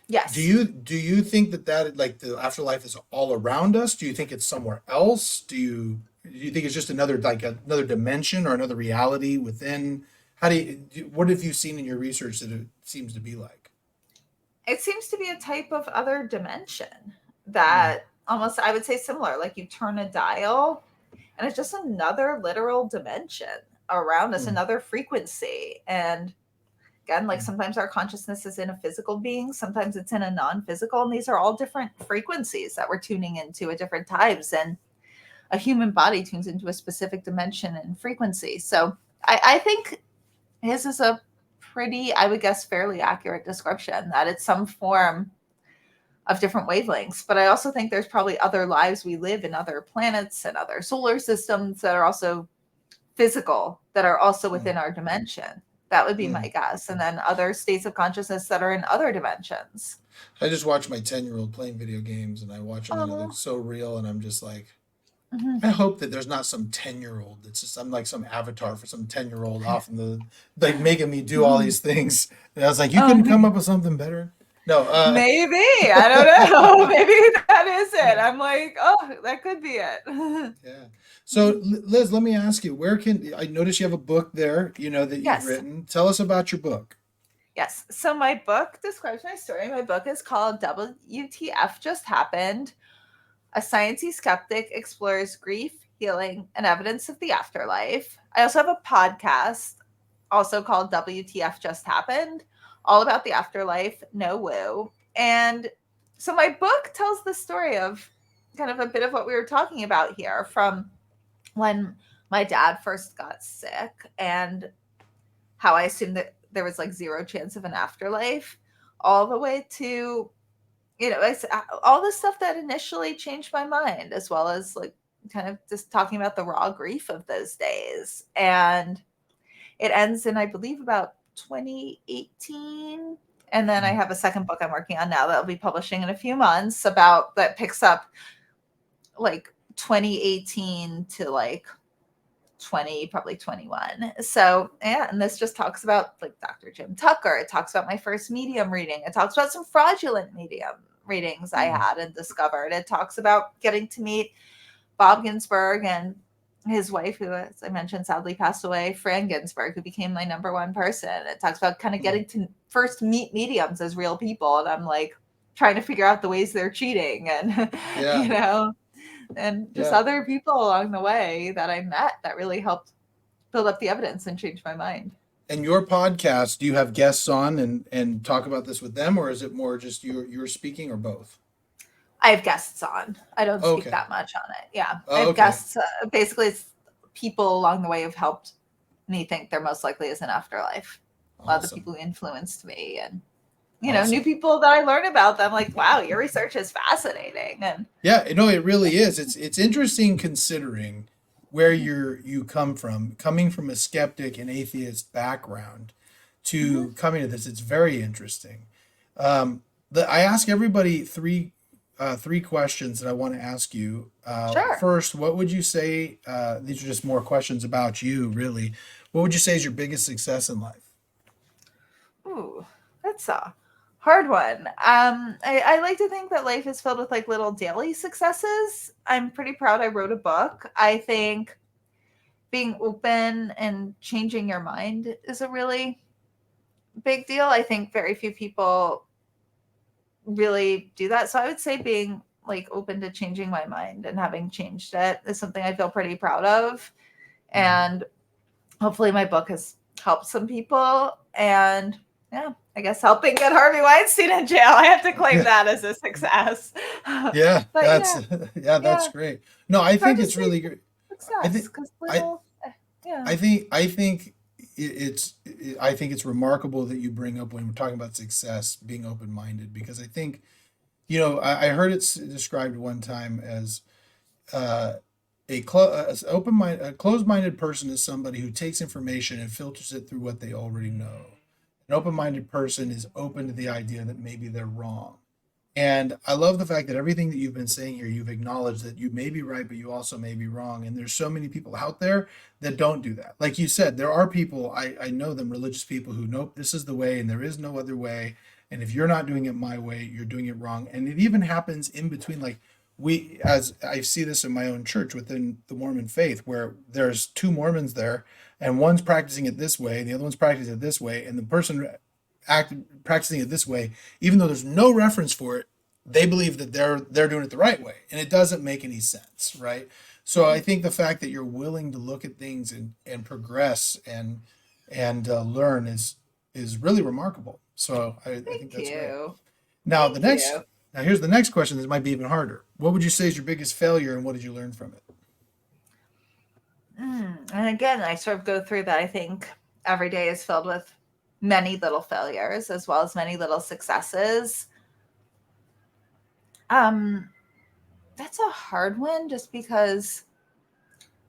Yes. Do you think that like the afterlife is all around us? Do you think it's somewhere else? Do you think it's just another dimension or another reality within? What have you seen in your research that it seems to be like? It seems to be a type of other dimension that almost, I would say, similar. Like you turn a dial, and it's just another literal dimension around us, another frequency. And again, like sometimes our consciousness is in a physical being, sometimes it's in a non-physical, and these are all different frequencies that we're tuning into at different times. And a human body tunes into a specific dimension and frequency. So I think his is a pretty, I would guess, fairly accurate description, that it's some form of different wavelengths. But I also think there's probably other lives we live in other planets and other solar systems that are also physical, that are also within our dimension. That would be my guess. And then other states of consciousness that are in other dimensions. I just watch my 10-year-old playing video games, and I watch them and it looks so real, and I'm just like, Mhm. I hope that there's not some 10-year-old that's just, I'm like some avatar for some 10-year-old off in the, like making me do all these things. And I was like, you Oh, couldn't come up with something better? No, maybe. I don't know. Maybe that is it. I'm like, oh, that could be it. yeah. So Liz, let me ask you, where can I notice you have a book there, that you've Yes. written. Tell us about your book. Yes. So my book describes my story. My book is called WTF Just Happened. A sciencey skeptic explores grief, healing, and evidence of the afterlife. I also have a podcast also called WTF Just Happened, all about the afterlife, no woo. And so my book tells the story of kind of a bit of what we were talking about here, from when my dad first got sick and how I assumed that there was like zero chance of an afterlife, all the way to, it's all the stuff that initially changed my mind, as well as like kind of just talking about the raw grief of those days. And it ends in, I believe, about 2018. And then I Mm. have a second book I'm working on now that I'll be publishing in a few months, about that picks up like 2018 to like 20, probably 21. So yeah, and this just talks about like Dr. Jim Tucker. It talks about my first medium reading. It talks about some fraudulent medium readings I Mm. had and discovered. It talks about getting to meet Bob Ginsberg and his wife, who, as I mentioned, sadly passed away, Fran Ginsberg, who became my number one person. It talks about kind of Mm. getting to first meet mediums as real people. And I'm like trying to figure out the ways they're cheating and, Yeah. and just Yeah. other people along the way that I met that really helped build up the evidence and change my mind. And your podcast, do you have guests on and talk about this with them, or is it more just you're speaking, or both? I have guests on. I don't speak Okay. that much on it. Yeah. I Oh, have okay. guests. Basically, it's people along the way who've helped me think there most likely is an afterlife. A lot of the Awesome. people who influenced me, and, new Awesome. people that I learn about them, like, wow, your research is fascinating. And Yeah, no, it really is. It's interesting considering where you come from, coming from a skeptic and atheist background mhm. to coming to this. It's very interesting. I ask everybody three questions that I want to ask you. Sure. First, what would you say? These are just more questions about you, really. What would you say is your biggest success in life? Ooh, that's a hard one. I like to think that life is filled with like little daily successes. I'm pretty proud I wrote a book. I think being open and changing your mind is a really big deal. I think very few people really do that. So I would say being like open to changing my mind and having changed it is something I feel pretty proud of. Mhm. And hopefully my book has helped some people. And yeah, I guess helping get Harvey Weinstein in jail. I have to claim Yeah, that as a success. yeah, But that's yeah, yeah, that's yeah. great. No, I It's hard think to it's say really great. I success think because I little, yeah. I think it's remarkable that you bring up when we're talking about success being open minded, because I think I heard it described one time as uh, a closed minded person is somebody who takes information and filters it through what they already know. An open minded person is open to the idea that maybe they're wrong. And I love the fact that everything that you've been saying here, you've acknowledged that you may be right, but you also may be wrong. And there's so many people out there that don't do that. Like you said, there are people, I know them, religious people who, nope, this is the way and there is no other way. And if you're not doing it my way, you're doing it wrong. And it even happens in between, like as I see this in my own church within the Mormon faith, where there's two Mormons there and one's practicing it this way, and the other one's practicing it this way. And the person practicing it this way, even though there's no reference for it, they believe that they're doing it the right way, and it doesn't make any sense, right? So I think the fact that you're willing to look at things and progress and learn is really remarkable. So I think Thank that's great. you. Now the Thank next you. now here's the next question. This might be even harder. What would you say is your biggest failure, and what did you learn from it? And again, I sort of go through that. I think every day is filled with many little failures as well as many little successes. Um, that's a hard one just because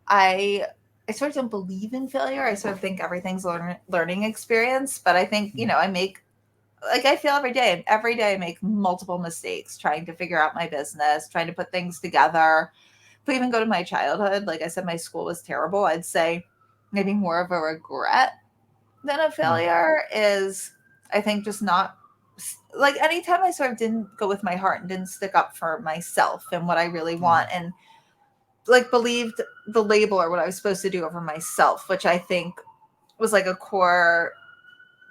I I sort of don't believe in failure. I sort of think everything's a learning experience, but I think, Mm. I make like I feel every day I make multiple mistakes trying to figure out my business, trying to put things together, if we even go to my childhood, like I said, my school was terrible. I'd say maybe more of a regret than a failure is, I think, just not like anytime I sort of didn't go with my heart and didn't stick up for myself and what I really want, and like believed the label or what I was supposed to do over myself, which I think was like a core,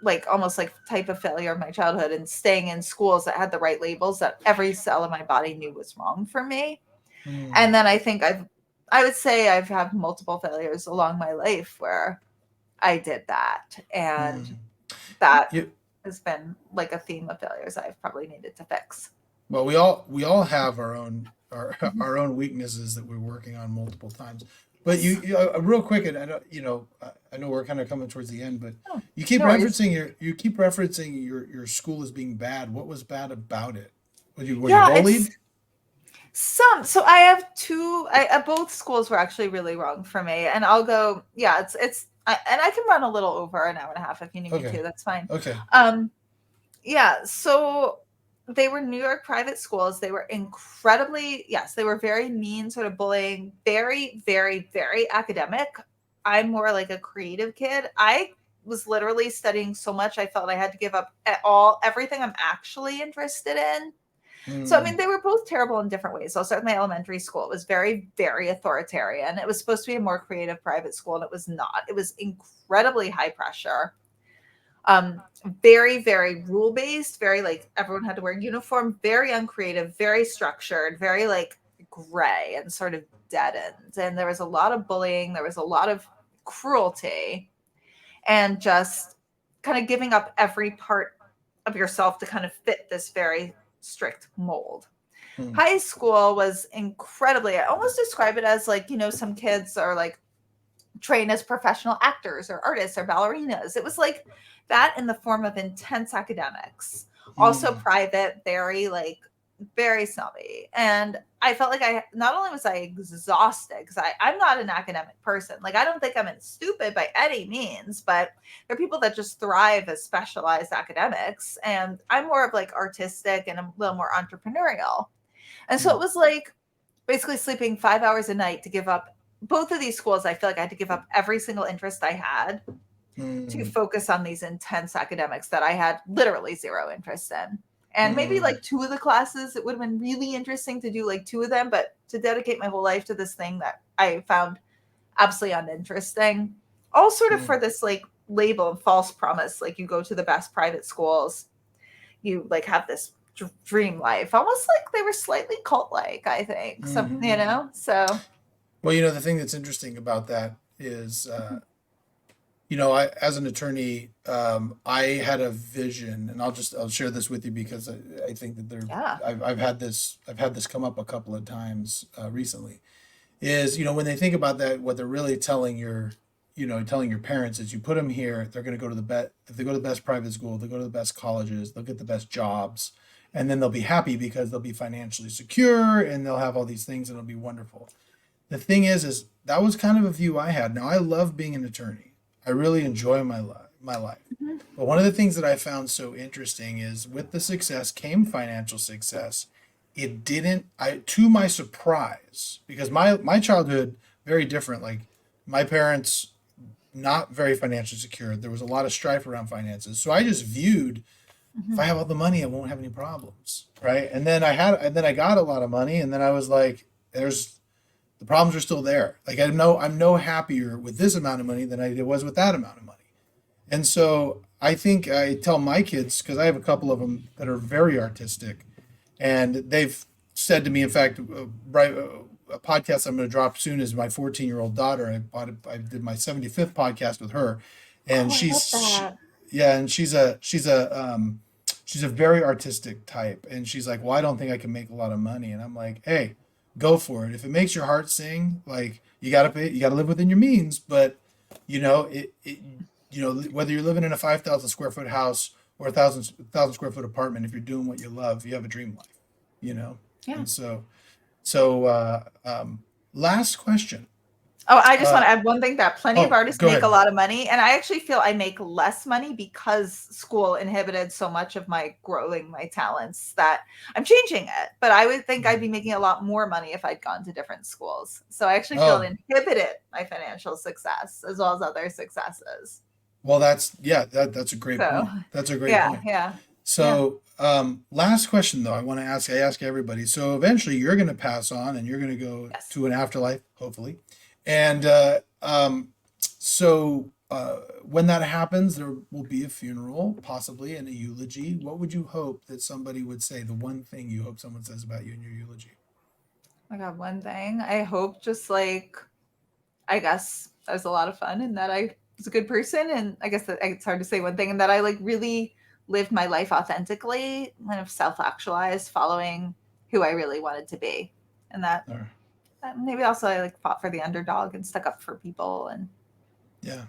like almost like type of failure of my childhood, and staying in schools that had the right labels that every cell of my body knew was wrong for me. And then I think I would say I've had multiple failures along my life where I did that. And that has been like a theme of failures I've probably needed to fix. Well, we all have our own weaknesses that we're working on multiple times. But real quick, and I know I know we're kind of coming towards the end, but you keep referencing your school as being bad. What was bad about it? Were you bullied? So I have two. Both schools were actually really wrong for me, and I'll go. Yeah, and I can run a little over an hour and a half if you need me to. That's fine. Okay. Yeah. So they were New York private schools. They were incredibly, yes, they were very mean, sort of bullying, very, very, very academic. I'm more like a creative kid. I was literally studying so much I felt I had to give up everything I'm actually interested in. So, I mean, they were both terrible in different ways. I'll start with my elementary school. It was very, very authoritarian. It was supposed to be a more creative private school, and it was not. It was incredibly high pressure. Very, very rule-based, very like everyone had to wear a uniform, very uncreative, very structured, very like gray and sort of deadened. And there was a lot of bullying. There was a lot of cruelty and just kind of giving up every part of yourself to kind of fit this very strict mold. High school was incredibly, I almost describe it as like, some kids are like trained as professional actors or artists or ballerinas. It was like that in the form of intense academics, also private, very snobby. And I felt like not only was I exhausted, because I'm not an academic person. Like, I don't think I'm stupid by any means, but there are people that just thrive as specialized academics. And I'm more of like artistic and a little more entrepreneurial. And so it was like basically sleeping 5 hours a night to give up both of these schools. I feel like I had to give up every single interest I had to focus on these intense academics that I had literally zero interest in. And maybe like two of the classes, it would have been really interesting to do like two of them, but to dedicate my whole life to this thing that I found absolutely uninteresting, all sort of for this like label and false promise. Like, you go to the best private schools, you like have this dream life, almost like they were slightly cult-like, I think. So, so. Well, the thing that's interesting about that is, I, as an attorney, I had a vision, and I'll share this with you because I think that I've had this come up a couple of times recently. Is when they think about that, what they're really telling your parents is, you put them here, they're going to go to the best. If they go to the best private school, they'll go to the best colleges, they'll get the best jobs, and then they'll be happy because they'll be financially secure and they'll have all these things and it'll be wonderful. The thing is that was kind of a view I had. Now, I love being an attorney. I really enjoy my life. But one of the things that I found so interesting is, with the success came financial success. It didn't, to my surprise, because my childhood, very different. Like, my parents, not very financially secure. There was a lot of strife around finances. So I just viewed, if I have all the money, I won't have any problems. Right. And then I got a lot of money, and then I was like, the problems are still there. Like, I'm no happier with this amount of money than I was with that amount of money. And so I think I tell my kids, because I have a couple of them that are very artistic, and they've said to me, in fact, a podcast I'm going to drop soon is my 14-year-old daughter. I did my 75th podcast with her, and she's a very artistic type, and she's like, well, I don't think I can make a lot of money. And I'm like, hey, go for it. If it makes your heart sing, like, you got to live within your means. But whether you're living in a 5,000 square foot house or a thousand square foot apartment, if you're doing what you love, you have a dream life. Yeah. And so last question: Oh, I just want Uh, to add one thing, that plenty of artists go make a ahead. lot of money. And I actually feel I make less money because school inhibited so much of my growing my talents, that I'm changing it. But I would think I'd be making a lot more money if I'd gone to different schools. So I actually feel Oh, it inhibited my financial success as well as other successes. well, that's a great So point. That's a great yeah, point. yeah, yeah. So, last question though, I ask everybody. So eventually you're going to pass on and you're going to go Yes. to an afterlife, hopefully. And when that happens, there will be a funeral, possibly, and a eulogy. What would you hope that somebody would say? The one thing you hope someone says about you in your eulogy? I got one thing. I hope just like, I guess that was a lot of fun and that I was a good person. And I guess that it's hard to say one thing, and that I like really lived my life authentically, kind of self actualized, following who I really wanted to be. And Or, that maybe also I like fought for the underdog and stuck up for people. And yeah.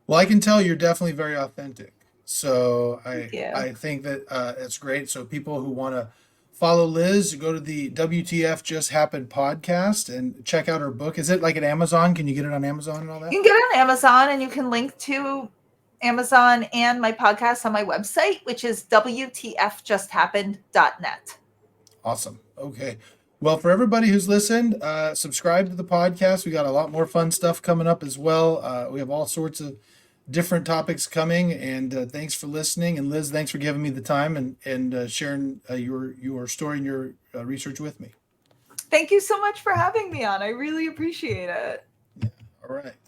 Well, I can tell you're definitely very authentic. So thank you. I think that it's great. So people who want to follow Liz, go to the WTF Just Happened podcast and check out her book. Is it like at Amazon? Can you get it on Amazon and all that? You can get it on Amazon, and you can link to Amazon and my podcast on my website, which is WTFJustHappened.net. Awesome. Okay. Well, for everybody who's listened, subscribe to the podcast. We got a lot more fun stuff coming up as well. We have all sorts of different topics coming, and thanks for listening. And Liz, thanks for giving me the time and sharing your story and your research with me. Thank you so much for having me on. I really appreciate it. Yeah. All right.